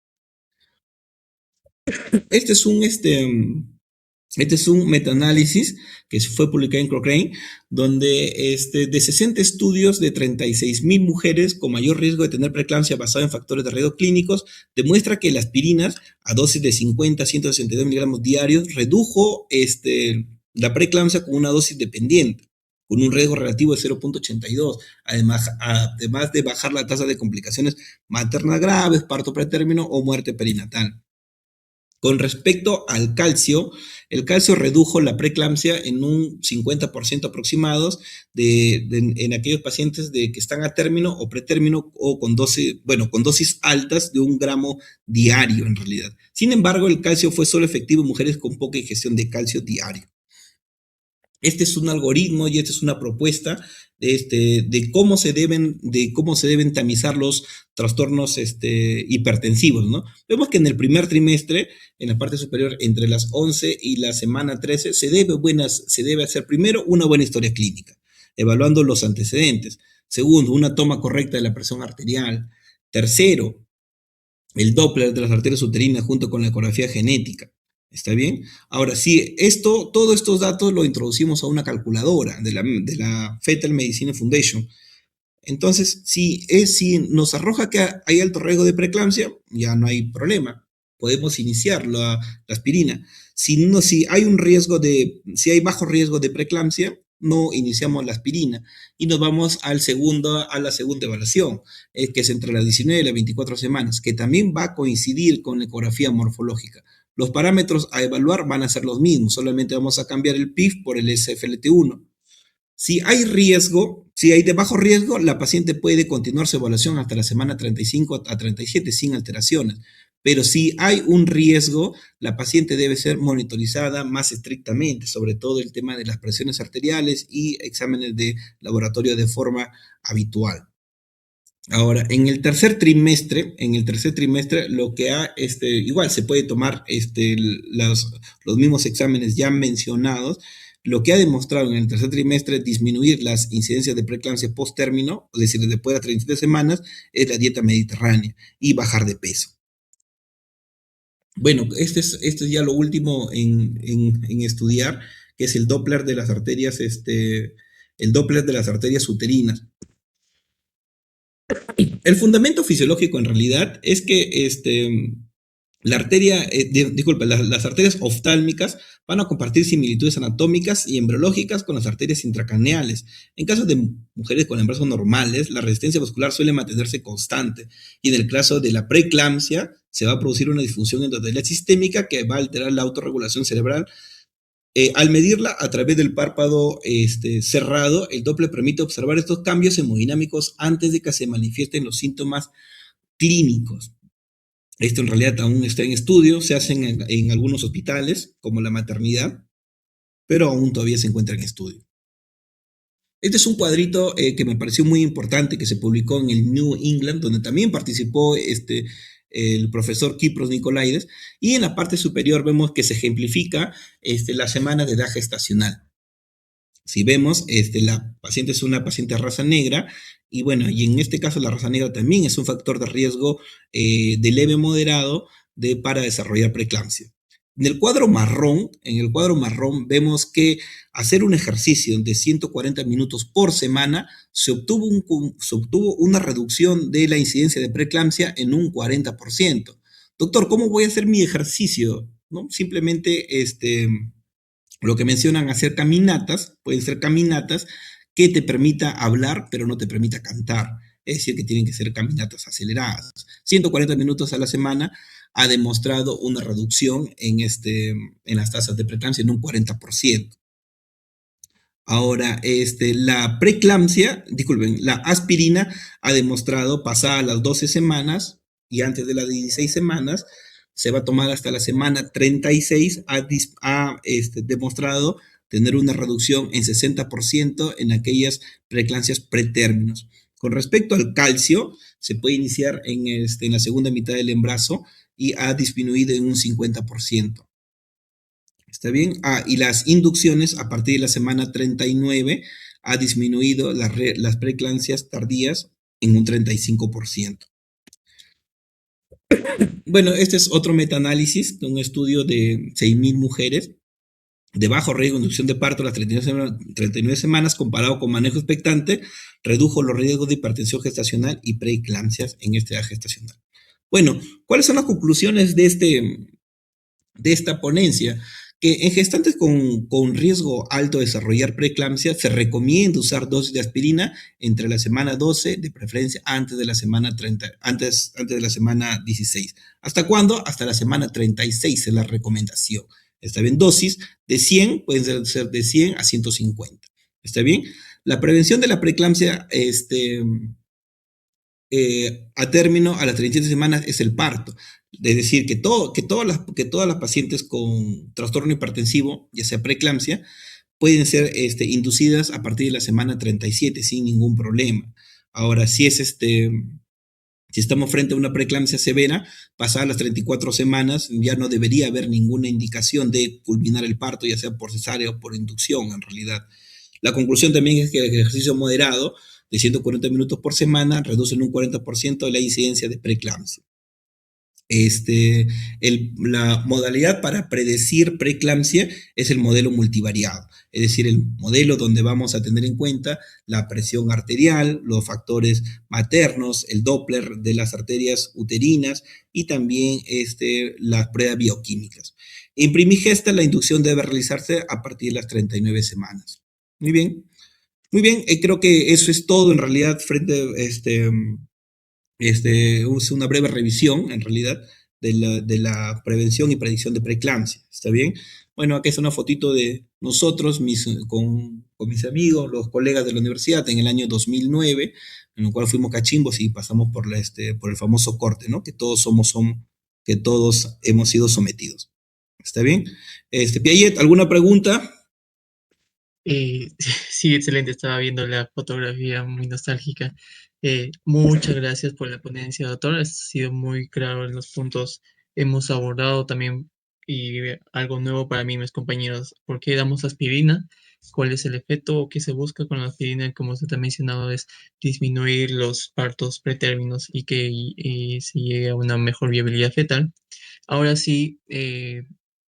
Este es un, este es un metaanálisis que fue publicado en Cochrane, donde de 60 estudios de 36.000 mujeres con mayor riesgo de tener preeclampsia basado en factores de riesgo clínicos, demuestra que las aspirinas a dosis de 50 a 162 miligramos diarios redujo la preeclampsia con una dosis dependiente, con un riesgo relativo de 0.82, además de bajar la tasa de complicaciones maternas graves, parto pretérmino o muerte perinatal. Con respecto al calcio, el calcio redujo la preeclampsia en un 50% aproximados en aquellos pacientes que están a término o pretérmino o con dosis altas de 1 gramo diario en realidad. Sin embargo, el calcio fue solo efectivo en mujeres con poca ingestión de calcio diario. Este es un algoritmo y esta es una propuesta de cómo se deben tamizar los trastornos hipertensivos, ¿no? Vemos que en el primer trimestre, en la parte superior, entre las 11 y la semana 13, se debe hacer primero una buena historia clínica, evaluando los antecedentes. Segundo, una toma correcta de la presión arterial. Tercero, el Doppler de las arterias uterinas junto con la ecografía genética. ¿Está bien? Ahora, sí, todos estos datos lo introducimos a una calculadora de la Fetal Medicine Foundation. Entonces, si nos arroja que hay alto riesgo de preeclampsia, ya no hay problema. Podemos iniciar la aspirina. Si hay bajo riesgo de preeclampsia, no iniciamos la aspirina y nos vamos a la segunda evaluación, que es entre las 19 y las 24 semanas, que también va a coincidir con la ecografía morfológica. Los parámetros a evaluar van a ser los mismos, solamente vamos a cambiar el PIF por el SFLT1. Si hay de bajo riesgo, la paciente puede continuar su evaluación hasta la semana 35 a 37 sin alteraciones. Pero si hay un riesgo, la paciente debe ser monitorizada más estrictamente, sobre todo el tema de las presiones arteriales y exámenes de laboratorio de forma habitual. Ahora, en el tercer trimestre, lo que igual se puede tomar los mismos exámenes ya mencionados. Lo que ha demostrado en el tercer trimestre disminuir las incidencias de preeclampsia post-término, es decir, después de las 37 semanas, es la dieta mediterránea y bajar de peso. Bueno, este es ya lo último en estudiar, que es el Doppler de las arterias, el Doppler de las arterias uterinas. El fundamento fisiológico en realidad es que las arterias oftálmicas van a compartir similitudes anatómicas y embriológicas con las arterias intracraneales. En caso de mujeres con embarazo normales, la resistencia vascular suele mantenerse constante y en el caso de la preeclampsia se va a producir una disfunción endotelial sistémica que va a alterar la autorregulación cerebral. Al medirla a través del párpado cerrado, el Doppler permite observar estos cambios hemodinámicos antes de que se manifiesten los síntomas clínicos. Esto en realidad aún está en estudio, se hacen en algunos hospitales, como la maternidad, pero aún todavía se encuentra en estudio. Este es un cuadrito que me pareció muy importante, que se publicó en el New England, donde también participó el profesor Kypros Nicolaides, y en la parte superior vemos que se ejemplifica la semana de edad gestacional. Si vemos, la paciente es una paciente de raza negra, y bueno, y en este caso la raza negra también es un factor de riesgo de leve moderado para desarrollar preeclampsia. En el cuadro marrón vemos que hacer un ejercicio de 140 minutos por semana se obtuvo una reducción de la incidencia de preeclampsia en un 40%. Doctor, ¿cómo voy a hacer mi ejercicio? ¿No? Simplemente lo que mencionan hacer caminatas, pueden ser caminatas que te permita hablar, pero no te permita cantar. Es decir, que tienen que ser caminatas aceleradas. 140 minutos a la semana ha demostrado una reducción en las tasas de preeclampsia en un 40%. Ahora, la aspirina ha demostrado pasadas las 12 semanas y antes de las 16 semanas, se va a tomar hasta la semana 36, ha demostrado tener una reducción en 60% en aquellas preeclampsias pretérminos. Con respecto al calcio, se puede iniciar en la segunda mitad del embarazo y ha disminuido en un 50%. ¿Está bien? Y las inducciones a partir de la semana 39 ha disminuido las preeclampsias tardías en un 35%. Bueno, este es otro metaanálisis de un estudio de 6.000 mujeres de bajo riesgo de inducción de parto a las 39 semanas comparado con manejo expectante, redujo los riesgos de hipertensión gestacional y preeclampsias en esta edad gestacional. Bueno, ¿cuáles son las conclusiones de esta ponencia? Que en gestantes con riesgo alto de desarrollar preeclampsia se recomienda usar dosis de aspirina entre la semana 12, de preferencia antes de la semana 30, antes de la semana 16. ¿Hasta cuándo? Hasta la semana 36 es la recomendación. ¿Está bien? Dosis de 100, pueden ser de 100 a 150. ¿Está bien? La prevención de la preeclampsia a término a las 37 semanas es el parto. Es decir, que todas las pacientes con trastorno hipertensivo, ya sea preeclampsia, pueden ser inducidas a partir de la semana 37 sin ningún problema. Ahora, si estamos frente a una preeclampsia severa, pasadas las 34 semanas, ya no debería haber ninguna indicación de culminar el parto, ya sea por cesárea o por inducción, en realidad. La conclusión también es que el ejercicio moderado de 140 minutos por semana reduce en un 40% la incidencia de preeclampsia. La modalidad para predecir preeclampsia es el modelo multivariado, es decir, el modelo donde vamos a tener en cuenta la presión arterial, los factores maternos, el Doppler de las arterias uterinas y también las pruebas bioquímicas. En primigesta, la inducción debe realizarse a partir de las 39 semanas. Muy bien. Muy bien, creo que eso es todo en realidad es una breve revisión en realidad de la prevención y predicción de preeclampsia. ¿Está bien? Bueno, aquí es una fotito de nosotros con mis amigos, los colegas de la universidad en el año 2009, en el cual fuimos cachimbos y pasamos por el famoso corte, ¿no? Que todos hemos sido sometidos. ¿Está bien? Piaget, ¿alguna pregunta? Sí, excelente. Estaba viendo la fotografía muy nostálgica. Muchas gracias por la ponencia, doctor. Ha sido muy claro en los puntos. Hemos abordado también y algo nuevo para mí y mis compañeros. ¿Por qué damos aspirina? ¿Cuál es el efecto o qué se busca con la aspirina? Como usted ha mencionado, es disminuir los partos pretérminos y que se llegue a una mejor viabilidad fetal. Ahora sí,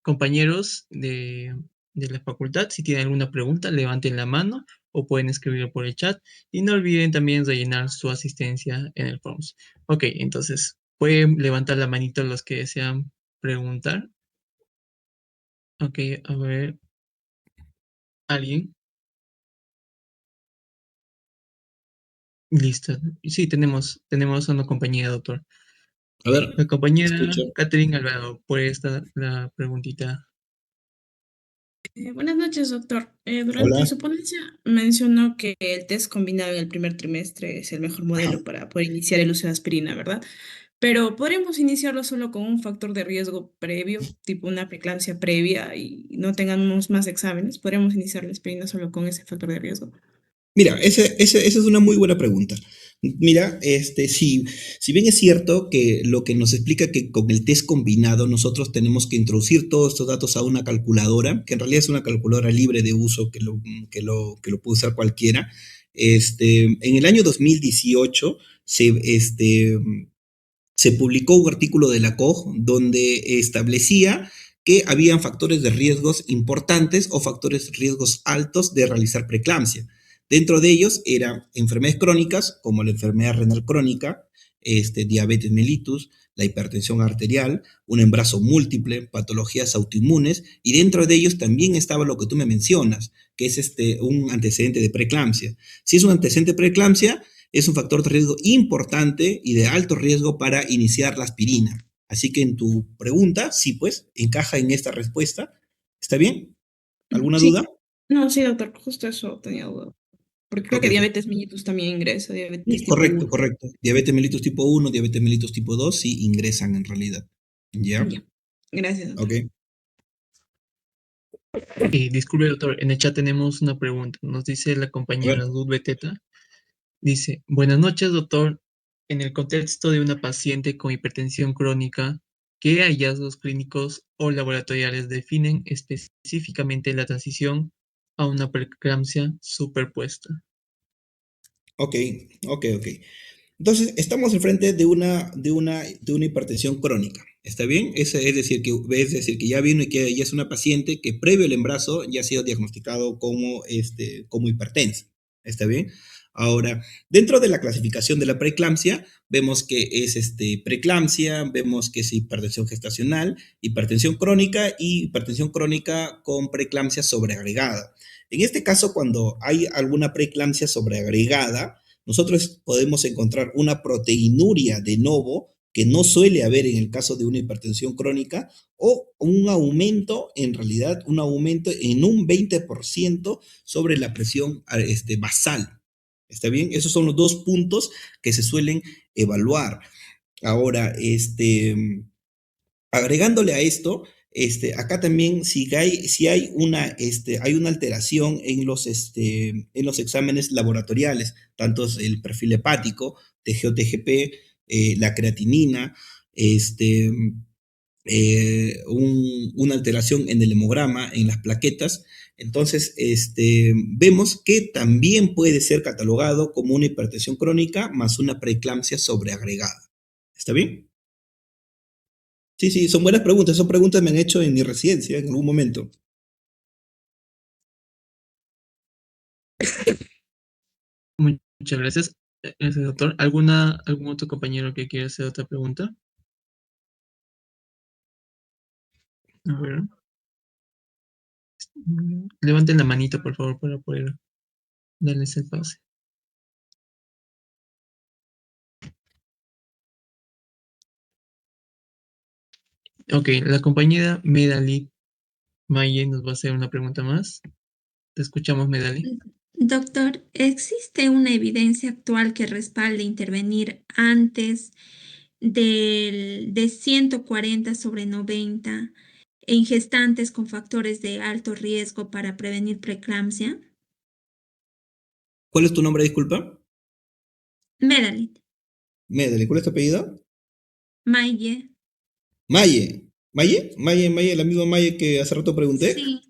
compañeros de la facultad, si tienen alguna pregunta, levanten la mano o pueden escribirlo por el chat y no olviden también rellenar su asistencia en el Forms. Ok, entonces pueden levantar la manito los que desean preguntar. Ok, a ver, ¿alguien? Listo. Sí, tenemos una compañía, doctor. A ver, La compañera escucha. Catherine Alvarado, puede estar la preguntita. Buenas noches, doctor. Durante Hola. su ponencia mencionó que el test combinado en el primer trimestre es el mejor modelo para poder iniciar el uso de aspirina, ¿verdad? Pero podríamos iniciarlo solo con un factor de riesgo previo, tipo una preeclampsia previa y no tengamos más exámenes. Podríamos iniciar la aspirina solo con ese factor de riesgo. Mira, esa es una muy buena pregunta. Mira, si bien es cierto que lo que nos explica que con el test combinado nosotros tenemos que introducir todos estos datos a una calculadora, que en realidad es una calculadora libre de uso que lo puede usar cualquiera. En el año 2018 se publicó un artículo de la COG donde establecía que habían factores de riesgos importantes o factores de riesgos altos de realizar preeclampsia. Dentro de ellos eran enfermedades crónicas, como la enfermedad renal crónica, diabetes mellitus, la hipertensión arterial, un embarazo múltiple, patologías autoinmunes, y dentro de ellos también estaba lo que tú me mencionas, que es un antecedente de preeclampsia. Si es un antecedente de preeclampsia, es un factor de riesgo importante y de alto riesgo para iniciar la aspirina. Así que en tu pregunta, sí, pues, encaja en esta respuesta. ¿Está bien? ¿Alguna Sí, duda? no, sí, doctor, justo eso tenía duda. Porque creo Ok, que ok. diabetes mellitus también ingresa, diabetes Sí, tipo correcto, 1. correcto. Diabetes mellitus tipo 1, diabetes mellitus tipo 2, sí ingresan en realidad. ¿Ya? Ya, gracias, Ok. doctor. Disculpe, doctor, en el chat tenemos una pregunta. Nos dice la A ver. compañera Luz Beteta. Dice, buenas noches, doctor. En el contexto de una paciente con hipertensión crónica ¿Qué hallazgos clínicos o laboratoriales definen específicamente la transición a una preeclampsia superpuesta? Ok, ok. Entonces, estamos enfrente de una hipertensión crónica. ¿Está bien? Es decir, que ya vino y que ya es una paciente que previo al embarazo ya ha sido diagnosticado como hipertensa. ¿Está bien? Ahora, dentro de la clasificación de la preeclampsia, vemos que es preeclampsia, vemos que es hipertensión crónica y hipertensión crónica con preeclampsia sobreagregada. En este caso, cuando hay alguna preeclampsia sobreagregada, nosotros podemos encontrar una proteinuria de novo que no suele haber en el caso de una hipertensión crónica o un aumento, en realidad, un aumento en un 20% sobre la presión basal. ¿Está bien? Esos son los dos puntos que se suelen evaluar. Ahora, agregándole a esto, acá también si hay una alteración en los exámenes laboratoriales, tanto el perfil hepático, TG-TGP, la creatinina, una alteración en el hemograma, en las plaquetas, entonces vemos que también puede ser catalogado como una hipertensión crónica más una preeclampsia sobreagregada. ¿Está bien? Sí, sí, son buenas preguntas. Son preguntas que me han hecho en mi residencia en algún momento. Muchas gracias, doctor. ¿Algún otro compañero que quiera hacer otra pregunta? A ver. Levanten la manito, por favor, para poder darles el pase. Ok, la compañera Medali Maye nos va a hacer una pregunta más. Te escuchamos, Medali. Doctor, ¿existe una evidencia actual que respalde intervenir antes de 140/90 en gestantes con factores de alto riesgo para prevenir preeclampsia? ¿Cuál es tu nombre, disculpa? Medalit, Medley, ¿cuál es tu apellido? Maye, Maye. ¿Maye, la misma Maye que hace rato pregunté? sí,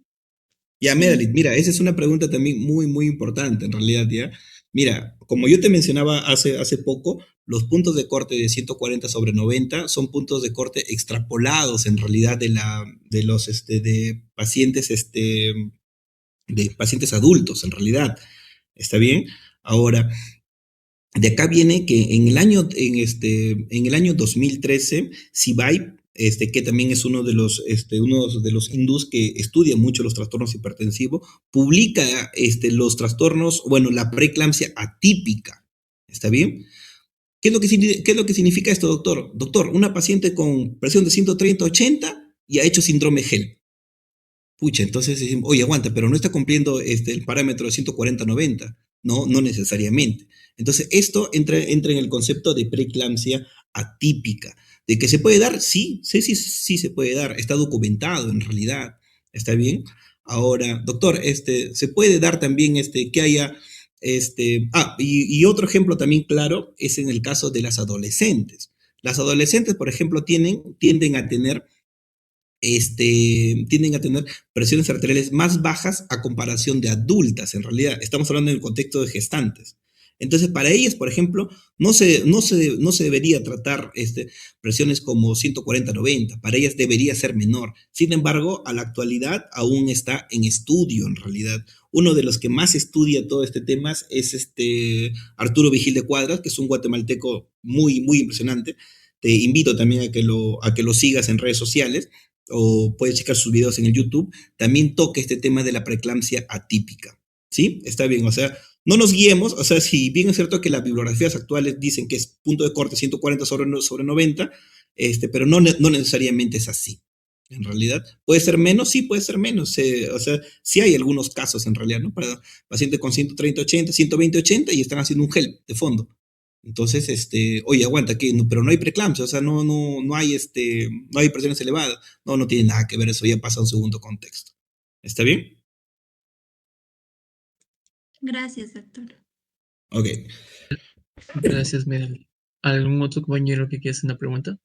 Ya, sí. Medley, mira, esa es una pregunta también muy, muy importante en realidad, ¿ya? Mira, como yo te mencionaba hace poco, los puntos de corte de 140/90 son puntos de corte extrapolados en realidad de pacientes adultos, en realidad. ¿Está bien? Ahora, de acá viene que en el año 2013, CIBAI, que también es uno de los hindús que estudia mucho los trastornos hipertensivos, publica los trastornos, bueno, la preeclampsia atípica. ¿Está bien? ¿Qué es lo que significa esto, doctor? Doctor, una paciente con presión de 130/80 y ha hecho síndrome HELP. Pucha, entonces decimos, oye, aguanta, pero no está cumpliendo el parámetro de 140/90. No, no necesariamente. Entonces, esto entra en el concepto de preeclampsia atípica. ¿De que se puede dar? Sí, sí, sí, sí se puede dar. Está documentado en realidad. ¿Está bien? Ahora, doctor, se puede dar también que haya, y otro ejemplo también claro es en el caso de las adolescentes. Las adolescentes, por ejemplo, tienden a tener presiones arteriales más bajas a comparación de adultas, en realidad. Estamos hablando en el contexto de gestantes. Entonces, para ellas, por ejemplo, no se debería tratar presiones como 140/90. Para ellas debería ser menor. Sin embargo, a la actualidad aún está en estudio, en realidad. Uno de los que más estudia todo este tema es Arturo Vigil de Cuadras, que es un guatemalteco muy, muy impresionante. Te invito también a que lo sigas en redes sociales o puedes checar sus videos en el YouTube, también toca este tema de la preeclampsia atípica. ¿Sí? Está bien, o sea, no nos guiemos, o sea, si bien es cierto que las bibliografías actuales dicen que es punto de corte 140/90, pero no necesariamente es así. En realidad, ¿puede ser menos? Sí, puede ser menos. O sea, sí hay algunos casos en realidad, ¿no? Para pacientes con 130/80, 120/80 y están haciendo un HELP de fondo. Entonces, oye, aguanta, pero no hay preeclampsia, o sea, no hay presiones elevadas. No, no tiene nada que ver, eso ya pasa a un segundo contexto. ¿Está bien? Gracias, doctor. Ok. Gracias, Medali. ¿Algún otro compañero que quiera hacer una pregunta?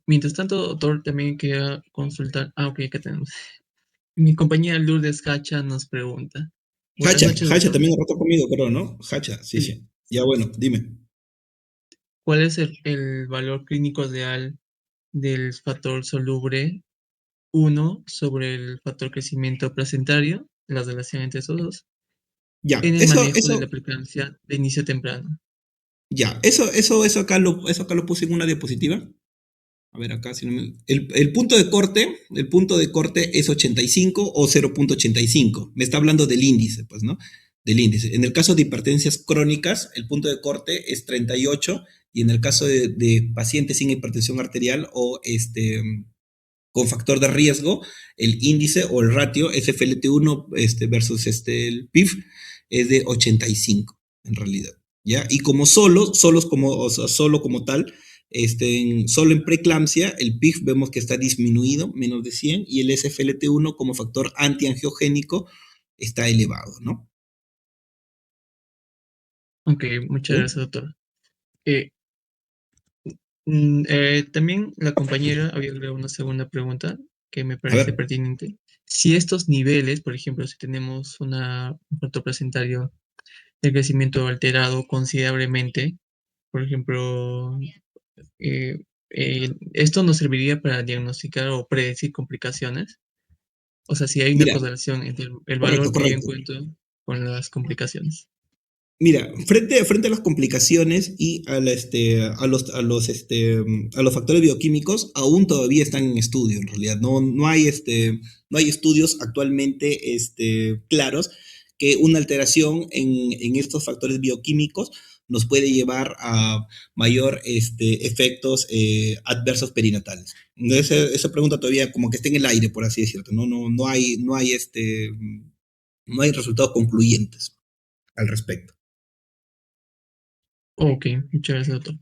Mientras tanto, doctor, también quería consultar. Ok, acá tenemos. Mi compañera Lourdes Hacha nos pregunta. Buenas Hacha, noches, Hacha doctor. también rotó conmigo, pero ¿no? Hacha, sí, Sí. sí. Ya bueno, dime. ¿Cuál es el valor clínico real del factor soluble 1 sobre el factor crecimiento placentario, la relación entre esos dos, Ya, en el eso, manejo de eso, la preeclampsia de inicio temprano? ya, eso acá lo puse en una diapositiva. A ver, acá, si no el punto de corte es 85 o 0,85. Me está hablando del índice, pues, ¿no? Del índice. En el caso de hipertencias crónicas, el punto de corte es 38 y en el caso de pacientes sin hipertensión arterial o con factor de riesgo, el índice o el ratio SFLT1 versus el PIF es de 85 en realidad. ¿Ya? Y como solos como, o sea, solo como tal, solo en preeclampsia, el PIF vemos que está disminuido, menos de 100, y el SFLT1 como factor antiangiogénico está elevado, ¿no? Ok, muchas ¿Sí? gracias, doctor. Eh, también la compañera había agregado una segunda pregunta que me A parece ver, pertinente. Si estos niveles, por ejemplo, si tenemos un factor placentario de crecimiento alterado considerablemente, por ejemplo, eh, esto nos serviría para diagnosticar o predecir complicaciones. O sea, si hay una mira, correlación entre el valor correcto, que yo correcto. encuentro con las complicaciones. Mira, frente a las complicaciones y a los factores bioquímicos, aún todavía están en estudio, en realidad. No hay estudios actualmente claros que una alteración en estos factores bioquímicos nos puede llevar a mayor efectos adversos perinatales. Esa pregunta todavía como que está en el aire, por así decirlo. No hay resultados concluyentes al respecto. Ok, muchas gracias, doctor.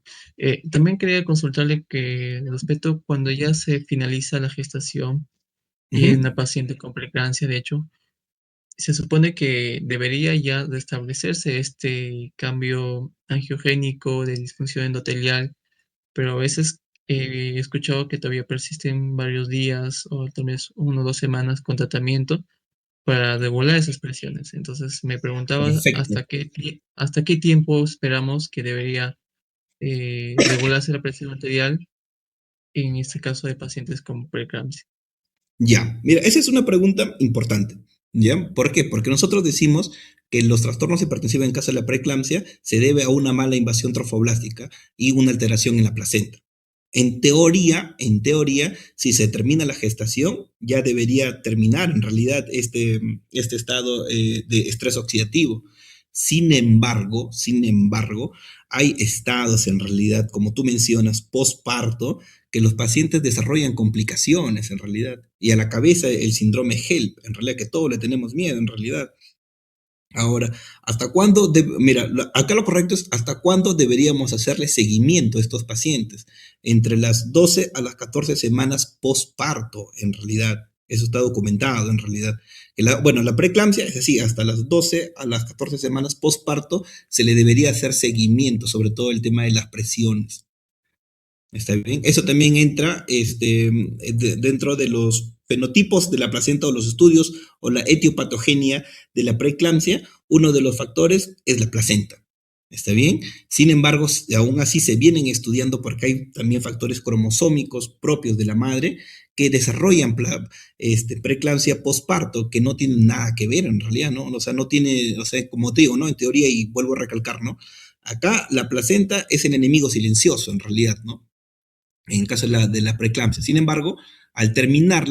También quería consultarle que respecto cuando ya se finaliza la gestación en Ujú. una paciente con preeclampsia, de hecho, se supone que debería ya de establecerse este cambio angiogénico de disfunción endotelial, pero a veces he escuchado que todavía persisten varios días o tal vez 1 o 2 semanas con tratamiento para regular esas presiones. Entonces me preguntaba Perfecto. hasta qué tiempo esperamos que debería regularse la presión arterial en este caso de pacientes con preeclampsia. Ya, mira, esa es una pregunta importante. ¿Ya? ¿Por qué? Porque nosotros decimos que los trastornos hipertensivos en caso de la preeclampsia se debe a una mala invasión trofoblástica y una alteración en la placenta. En teoría, si se termina la gestación, ya debería terminar en realidad este estado de estrés oxidativo. Sin embargo, hay estados en realidad, como tú mencionas, postparto, que los pacientes desarrollan complicaciones en realidad. Y a la cabeza el síndrome HELP, en realidad que todos le tenemos miedo en realidad. Ahora, mira, acá lo correcto es hasta cuándo deberíamos hacerle seguimiento a estos pacientes. Entre las 12 a las 14 semanas postparto, en realidad. Eso está documentado, en realidad. Bueno, la preeclampsia es así, hasta las 12 a las 14 semanas postparto se le debería hacer seguimiento, sobre todo el tema de las presiones. ¿Está bien? Eso también entra dentro de los fenotipos de la placenta o los estudios o la etiopatogenia de la preeclampsia. Uno de los factores es la placenta. ¿Está bien? Sin embargo, aún así se vienen estudiando porque hay también factores cromosómicos propios de la madre que desarrollan preeclampsia postparto que no tienen nada que ver en realidad, ¿no? O sea, no tiene, o sea, como te digo, ¿no? En teoría, y vuelvo a recalcar, ¿no? Acá la placenta es el enemigo silencioso en realidad, ¿no? En el caso de la preeclampsia. Sin embargo, al terminar,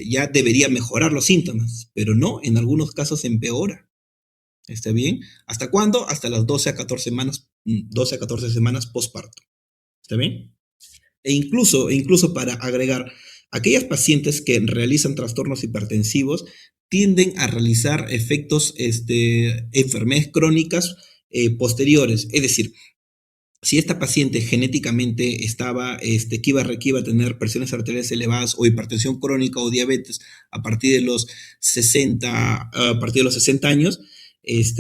ya debería mejorar los síntomas, pero no, en algunos casos empeora. ¿Está bien? ¿Hasta cuándo? Hasta las 12 a 14 semanas postparto. ¿Está bien? E incluso para agregar, aquellas pacientes que realizan trastornos hipertensivos tienden a realizar efectos, enfermedades crónicas posteriores. Es decir, si esta paciente genéticamente que iba a tener presiones arteriales elevadas o hipertensión crónica o diabetes a partir de los 60 años,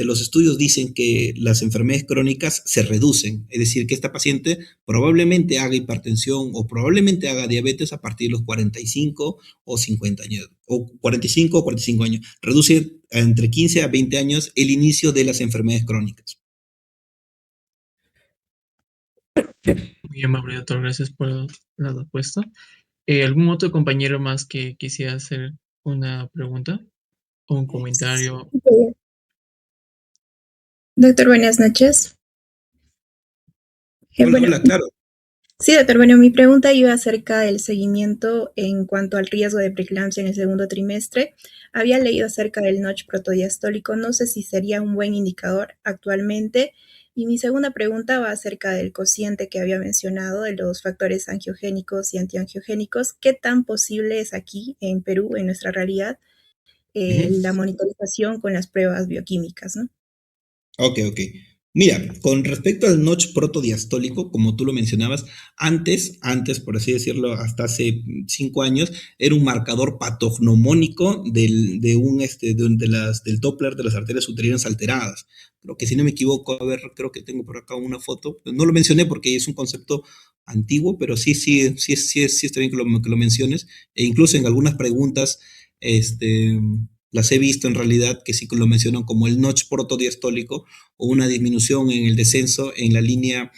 los estudios dicen que las enfermedades crónicas se reducen, es decir, que esta paciente probablemente haga hipertensión o probablemente haga diabetes a partir de los 45 o 50 años, o 45 o 45 años. Reduce entre 15 a 20 años el inicio de las enfermedades crónicas. Muy amable, doctor. Gracias por la respuesta. ¿Algún otro compañero más que quisiera hacer una pregunta o un comentario? Doctor, buenas noches. Hola, Bueno, hola, claro. sí, doctor, bueno, mi pregunta iba acerca del seguimiento en cuanto al riesgo de preeclampsia en el segundo trimestre. Había leído acerca del notch protodiastólico, no sé si sería un buen indicador actualmente. Y mi segunda pregunta va acerca del cociente que había mencionado, de los factores angiogénicos y antiangiogénicos. ¿Qué tan posible es aquí en Perú, en nuestra realidad, la monitorización con las pruebas bioquímicas, ¿no? Ok, ok. Mira, con respecto al notch protodiastólico, como tú lo mencionabas, antes, por así decirlo, hasta hace 5 años, era un marcador patognomónico del Doppler de las arterias uterinas alteradas. Creo que si no me equivoco, a ver, creo que tengo por acá una foto. No lo mencioné porque es un concepto antiguo, pero sí está bien que lo menciones. E incluso en algunas preguntas, las he visto en realidad que sí que lo mencionan como el notch protodiastólico o una disminución en el descenso en la línea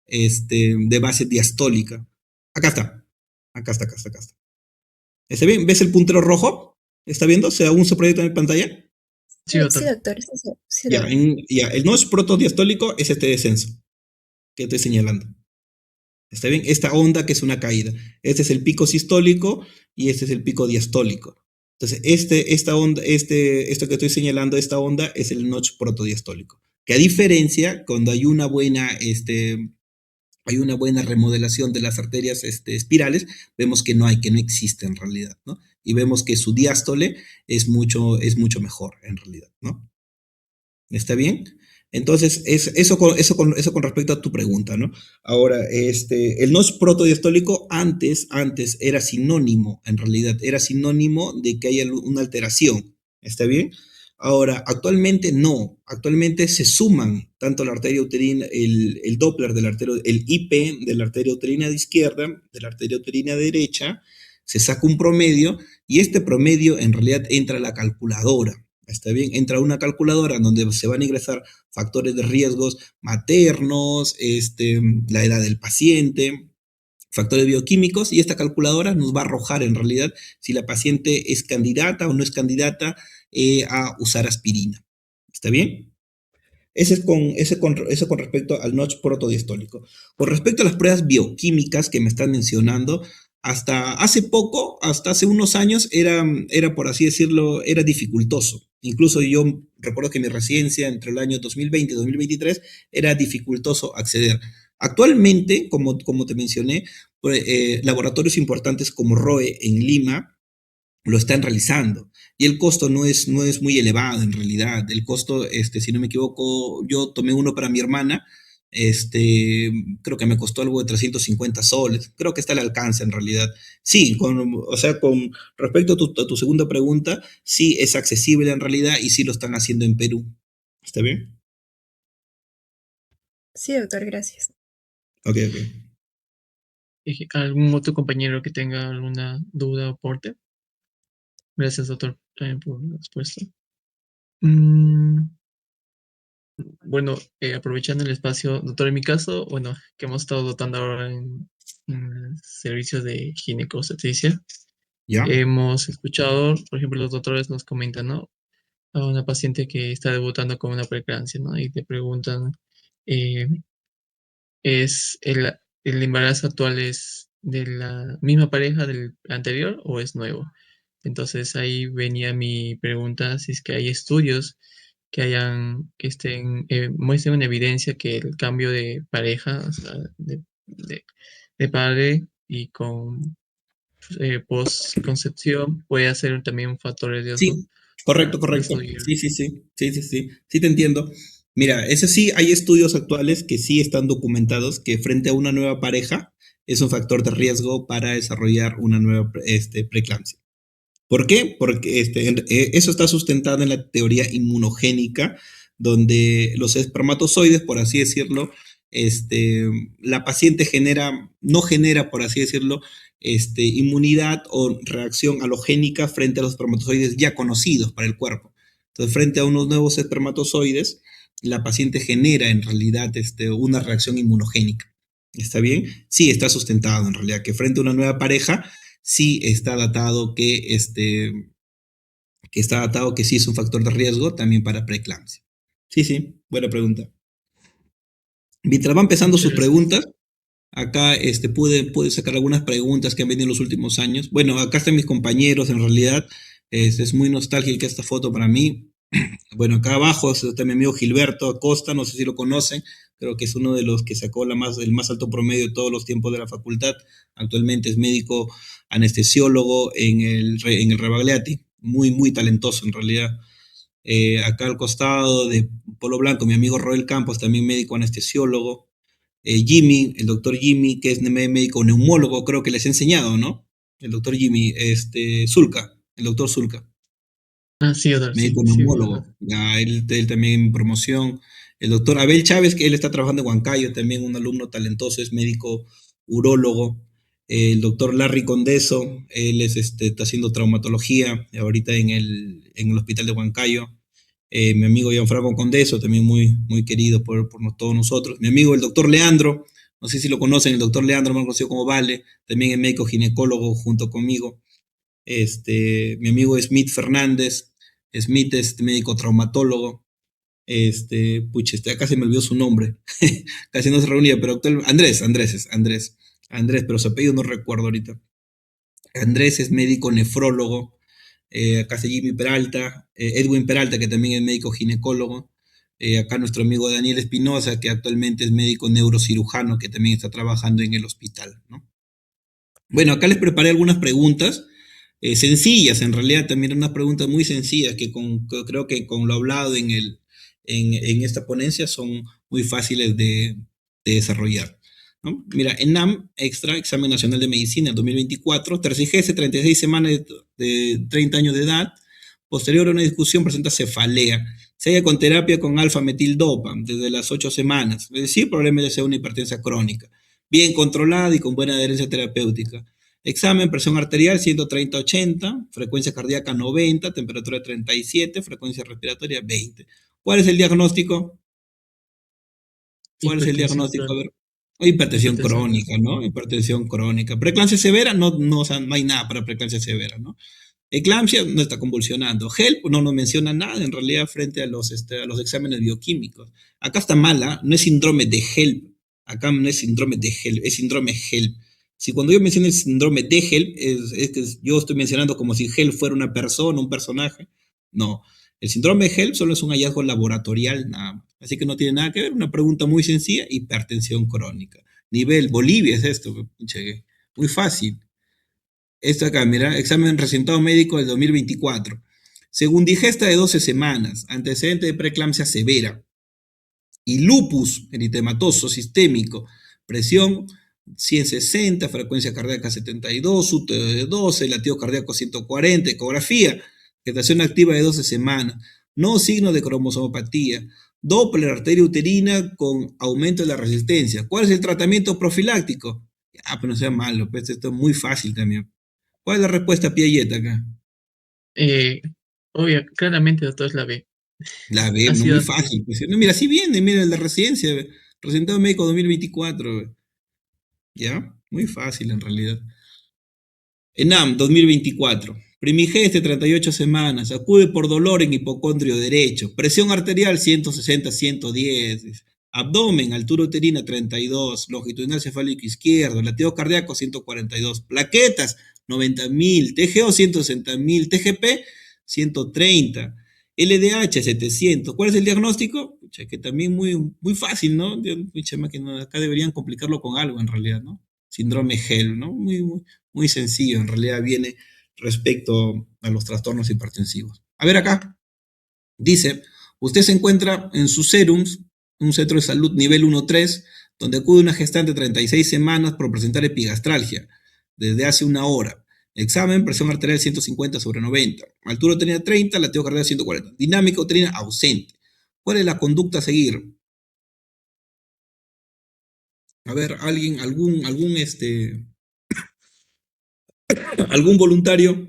de base diastólica. Acá está. Acá está. ¿Está bien? ¿Ves el puntero rojo? ¿Está viendo? ¿Se aún se proyecta en pantalla? Sí, Sí, doctor. doctor, sí, Ya, el notch protodiastólico es este descenso que estoy señalando. ¿Está bien? Esta onda que es una caída. Este es el pico sistólico y este es el pico diastólico. Entonces, esto que estoy señalando, esta onda, es el notch protodiastólico. Que a diferencia, cuando hay una buena remodelación de las arterias espirales, vemos que no existe en realidad, ¿no? Y vemos que su diástole es mucho mejor en realidad, ¿no? ¿Está bien? Entonces, eso con respecto a tu pregunta, ¿no? Ahora, el notch protodiastólico antes era sinónimo, en realidad, era sinónimo de que haya una alteración, ¿está bien? Ahora, actualmente no, actualmente se suman tanto la arteria uterina, el Doppler el IP de la arteria uterina de izquierda, de la arteria uterina derecha, se saca un promedio y este promedio en realidad entra a la calculadora. Está bien, entra una calculadora donde se van a ingresar factores de riesgos maternos, la edad del paciente, factores bioquímicos, y esta calculadora nos va a arrojar en realidad si la paciente es candidata o no es candidata a usar aspirina. ¿Está bien? Eso con respecto al notch protodiastólico. Con respecto a las pruebas bioquímicas que me están mencionando, hasta hace unos años, era por así decirlo, era dificultoso. Incluso yo recuerdo que mi residencia entre el año 2020 y 2023 era dificultoso acceder. Actualmente, como te mencioné, laboratorios importantes como ROE en Lima lo están realizando. Y el costo no es muy elevado en realidad. El costo, si no me equivoco, yo tomé uno para mi hermana, creo que me costó algo de 350 soles. Creo que está al alcance en realidad. Sí, o sea, con respecto a tu segunda pregunta, sí es accesible en realidad y sí lo están haciendo en Perú. ¿Está bien? Sí, doctor, gracias. Ok, ok. ¿Algún otro compañero que tenga alguna duda o aporte? Gracias, doctor, por la respuesta. Bueno, aprovechando el espacio, doctor, en mi caso, bueno, que hemos estado dotando ahora en servicios de ginecobstetricia, ¿Ya? hemos escuchado, por ejemplo, los doctores nos comentan, ¿no? A una paciente que está debutando con una preeclampsia, ¿no? Y te preguntan, eh, ¿es el embarazo actual es de la misma pareja del anterior o es nuevo? Entonces ahí venía mi pregunta, si es que hay estudios muestren una evidencia que el cambio de pareja, o sea, de padre y con postconcepción puede ser también un factor de riesgo Sí, correcto, para correcto. desarrollar. Sí, te entiendo. Mira, ese sí, hay estudios actuales que sí están documentados que frente a una nueva pareja es un factor de riesgo para desarrollar una nueva preeclampsia. ¿Por qué? Porque eso está sustentado en la teoría inmunogénica, donde los espermatozoides, por así decirlo, la paciente no genera, por así decirlo, inmunidad o reacción halogénica frente a los espermatozoides ya conocidos para el cuerpo. Entonces, frente a unos nuevos espermatozoides, la paciente genera en realidad una reacción inmunogénica. ¿Está bien? Sí, está sustentado en realidad que frente a una nueva pareja, sí está datado que sí es un factor de riesgo también para preeclampsia. Sí, buena pregunta. Mientras van empezando Muchas sus gracias. preguntas, acá pude sacar algunas preguntas que han venido en los últimos años. Bueno, acá están mis compañeros, en realidad. Es muy nostálgica esta foto para mí. Bueno, acá abajo está mi amigo Gilberto Acosta, no sé si lo conocen, creo que es uno de los que sacó el más alto promedio de todos los tiempos de la facultad. Actualmente es médico anestesiólogo en el Rebagliati, muy talentoso en realidad. Acá al costado de Polo Blanco, mi amigo Roel Campos, también médico anestesiólogo. Jimmy, el doctor Jimmy, que es médico neumólogo, creo que les he enseñado, ¿no? El doctor Jimmy, Zulca, el doctor Zulca, Ah, sí, Odor, sí, médico sí, verdad. neumólogo, ya él también en promoción. El doctor Abel Chávez, que él está trabajando en Huancayo, también un alumno talentoso, es médico urólogo. El doctor Larry Condeso, él está haciendo traumatología ahorita en el hospital de Huancayo. Mi amigo Gianfranco Condeso, también muy querido por todos nosotros. Mi amigo el doctor Leandro, no sé si lo conocen, el doctor Leandro, más conocido como Vale, también es médico ginecólogo junto conmigo. Mi amigo Smith Fernández, Smith es médico traumatólogo. Acá se me olvidó su nombre, casi no se reunía, pero Andrés, pero su apellido no recuerdo ahorita. Andrés es médico nefrólogo. Acá está Jimmy Peralta, Edwin Peralta, que también es médico ginecólogo. Acá nuestro amigo Daniel Espinosa, que actualmente es médico neurocirujano, que también está trabajando en el hospital, ¿no? Bueno, acá les preparé algunas preguntas sencillas, en realidad también unas preguntas muy sencillas que creo que con lo hablado en esta ponencia son muy fáciles de desarrollar, ¿no? Mira, ENAM Extra, Examen Nacional de Medicina 2024, tercigese, 36 semanas de 30 años de edad, posterior a una discusión presenta cefalea, se halla con terapia con alfa-metildopa desde las 8 semanas, es decir, probablemente sea una hipertensa crónica, bien controlada y con buena adherencia terapéutica. Examen, presión arterial 130/80, frecuencia cardíaca 90, temperatura 37, frecuencia respiratoria 20. ¿Cuál es el diagnóstico? ¿Cuál es el Hipertensión diagnóstico? A crónica. ver, hipertensión Hipertensión crónica, crónica. ¿no? Hipertensión crónica. Preeclampsia severa, no, o sea, no hay nada para preeclampsia severa, ¿no? Eclampsia no está convulsionando. HELP no nos menciona nada en realidad frente a los exámenes bioquímicos. Acá está mala, no es síndrome de HELP. Acá no es síndrome de HELP, es síndrome HELP. Si cuando yo menciono el síndrome de HELP, es que yo estoy mencionando como si HELP fuera una persona, un personaje. No, el síndrome de HELP solo es un hallazgo laboratorial, nada más. Así que no tiene nada que ver. Una pregunta muy sencilla, hipertensión crónica. Nivel Bolivia es esto, muy fácil. Esto acá, mira, examen resultado médico del 2024. Según digesta de 12 semanas, antecedente de preeclampsia severa y lupus eritematoso sistémico, presión 160, frecuencia cardíaca 72, UTE de 12, latido cardíaco 140, ecografía, gestación activa de 12 semanas, no signo de cromosomopatía, Doppler arteria uterina con aumento de la resistencia. ¿Cuál es el tratamiento profiláctico? Ah, pero no sea malo, pues esto es muy fácil también. ¿Cuál es la respuesta Piaget acá? Eh, Obvio, claramente, doctor, es la B. La B, no muy Ácido fácil. Pues, no, mira, así viene, mira, la residencia, resultado médico 2024. ¿Ya? Muy fácil en realidad. ENAM 2024. Primigeste 38 semanas. Acude por dolor en hipocondrio derecho. Presión arterial 160/110. Abdomen, altura uterina 32. Longitudinal cefálico izquierdo. Latido cardíaco 142. Plaquetas 90.000. TGO 160.000. TGP 130. LDH 700. ¿Cuál es el diagnóstico? Pucha, que también muy fácil, ¿no? Pucha, acá deberían complicarlo con algo en realidad, ¿no? Síndrome HELP, ¿no? Muy sencillo, en realidad viene respecto a los trastornos hipertensivos. A ver acá, dice, usted se encuentra en sus serums, un centro de salud nivel 1-3, donde acude una gestante de 36 semanas por presentar epigastralgia desde hace una hora. Examen, presión arterial 150/90. Altura uterina 30, lateo cardíaco 140. Dinámica uterina ausente. ¿Cuál es la conducta a seguir? A ver, alguien, algún voluntario.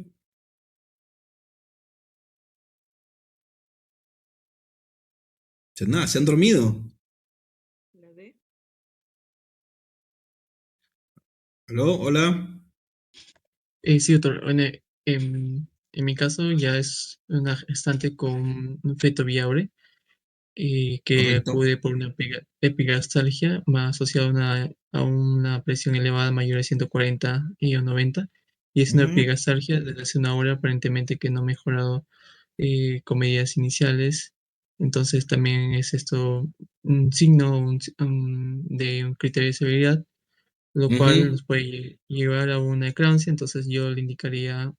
Nada, se han dormido. La D. ¿Aló? Hola. Sí, doctor. Bueno, en mi caso ya es una gestante con un feto viable que Correcto. acude por una epigastralgia más asociada a una presión elevada mayor a 140/90 y es una Ujú. epigastralgia desde hace una hora aparentemente que no ha mejorado con medidas iniciales. Entonces también es esto un signo de un criterio de severidad, lo cual Ujú. nos puede llevar a una eclampsia. Entonces yo le indicaría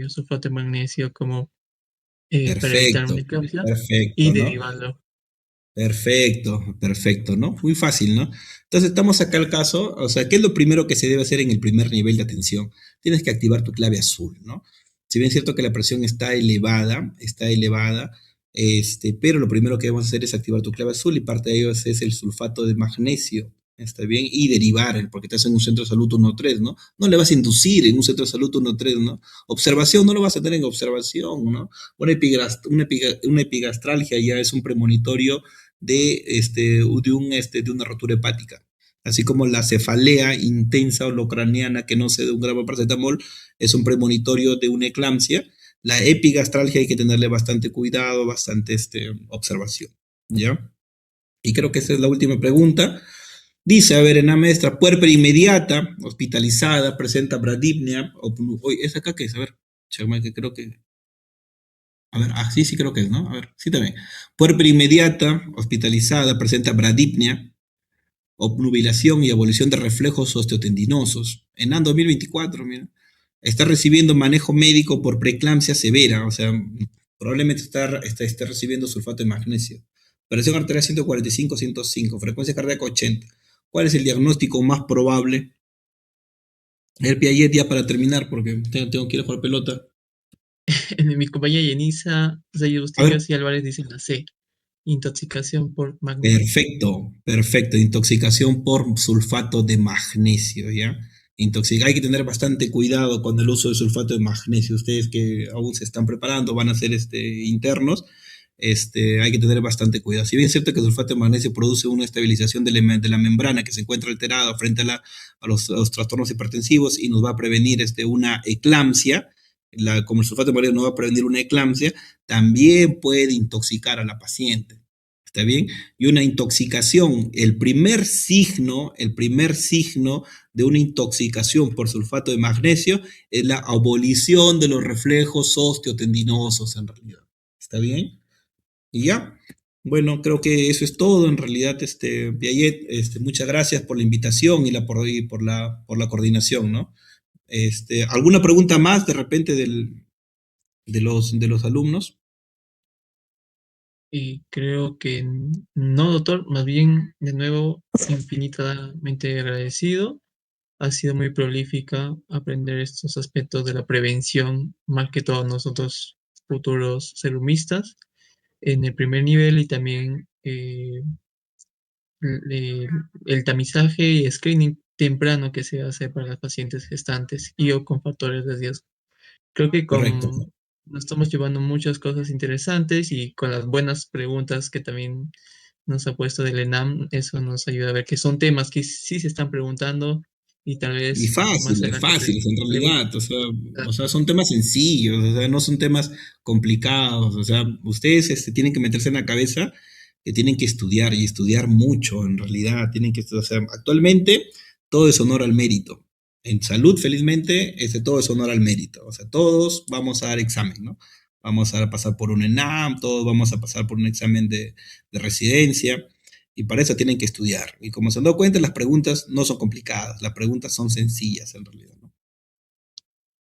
sulfato de magnesio como para evitar Perfecto, una eclampsia y perfecto, ¿no? derivarlo. Perfecto, perfecto, ¿no? Muy fácil, ¿no? Entonces, estamos acá al caso, o sea, ¿qué es lo primero que se debe hacer en el primer nivel de atención? Tienes que activar tu clave azul, ¿no? Si bien es cierto que la presión está elevada, pero lo primero que debemos hacer es activar tu clave azul y parte de ello es el sulfato de magnesio, ¿está bien? Y derivar, porque estás en un centro de salud 1-3, ¿no? No le vas a inducir en un centro de salud 1-3, ¿no? Observación, no lo vas a tener en observación, ¿no? Una epigastralgia ya es un premonitorio de una rotura hepática. Así como la cefalea intensa o locraniana que no se da un gramo de paracetamol es un premonitorio de una eclampsia. La epigastralgia hay que tenerle bastante cuidado, bastante observación. ¿Ya? Y creo que esa es la última pregunta. Dice, a ver, en la maestra, puerpera inmediata, hospitalizada, presenta bradipnea. Oye, ¿es acá qué es? A ver, chévere, que creo que a ver, sí, sí creo que es, ¿no? A ver, sí también. Puerpera inmediata, hospitalizada, presenta bradipnea, obnubilación y abolición de reflejos osteotendinosos. En 2024, mira. Está recibiendo manejo médico por preeclampsia severa, o sea, probablemente esté recibiendo sulfato de magnesio. Presión arterial 145/105, frecuencia cardíaca 80. ¿Cuál es el diagnóstico más probable? El Piaget ya para terminar, porque tengo que ir a jugar pelota. Mi compañera Yenisa, Zayus A ver, Bustillos y Álvarez dicen la C, intoxicación por magnesio. perfecto, perfecto. Intoxicación por sulfato de magnesio, ¿ya? Hay que tener bastante cuidado con el uso de sulfato de magnesio. Ustedes que aún se están preparando, van a ser internos, hay que tener bastante cuidado. Si bien es cierto que el sulfato de magnesio produce una estabilización de la membrana que se encuentra alterada frente a los trastornos hipertensivos y nos va a prevenir una eclampsia, como el sulfato de magnesio no va a prevenir una eclampsia, también puede intoxicar a la paciente. ¿Está bien? Y una intoxicación, el primer signo de una intoxicación por sulfato de magnesio es la abolición de los reflejos osteotendinosos en realidad. ¿Está bien? Y ya. Bueno, creo que eso es todo. En realidad, Piaget, muchas gracias por la invitación y por la coordinación, ¿no? ¿Alguna pregunta más de repente de los alumnos? Y creo que no, doctor, más bien, de nuevo, infinitamente agradecido. Ha sido muy prolífica aprender estos aspectos de la prevención, más que todos nosotros futuros serumistas, en el primer nivel y también el tamizaje y screening temprano que se hace para las pacientes gestantes y o con factores de riesgo. Creo que Correcto. nos estamos llevando muchas cosas interesantes y con las buenas preguntas que también nos ha puesto del ENAM, eso nos ayuda a ver que son temas que sí se están preguntando y tal Y vez más fáciles, adelante fáciles en preguntas. realidad, o sea, son temas sencillos, o sea, no son temas complicados, o sea, ustedes tienen que meterse en la cabeza que tienen que estudiar y estudiar mucho, en realidad, tienen que estudiar, o sea, actualmente todo es honor al mérito. En salud, felizmente, todo es honor al mérito, o sea, todos vamos a dar examen, ¿no? Vamos a pasar por un ENAM, todos vamos a pasar por un examen de residencia. Y para eso tienen que estudiar. Y como se han dado cuenta, las preguntas no son complicadas, las preguntas son sencillas en realidad, ¿no?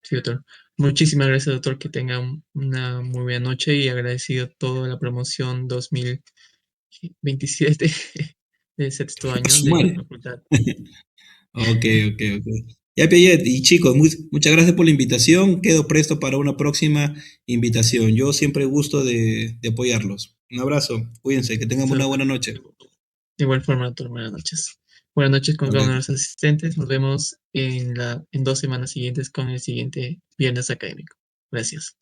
Sí, doctor. Muchísimas gracias, doctor. Que tenga una muy buena noche y agradecido toda la promoción 2027 del sexto A año su de la madre. facultad. Ok, ok, ok. Ya, Piaget, y chicos, muchas gracias por la invitación. Quedo presto para una próxima invitación. Yo siempre gusto de apoyarlos. Un abrazo, cuídense, que tengan una So, buena noche. de igual forma, doctor, buenas noches. Buenas noches con cada Ok. uno de los asistentes. Nos vemos en 2 semanas siguientes con el siguiente viernes académico. Gracias.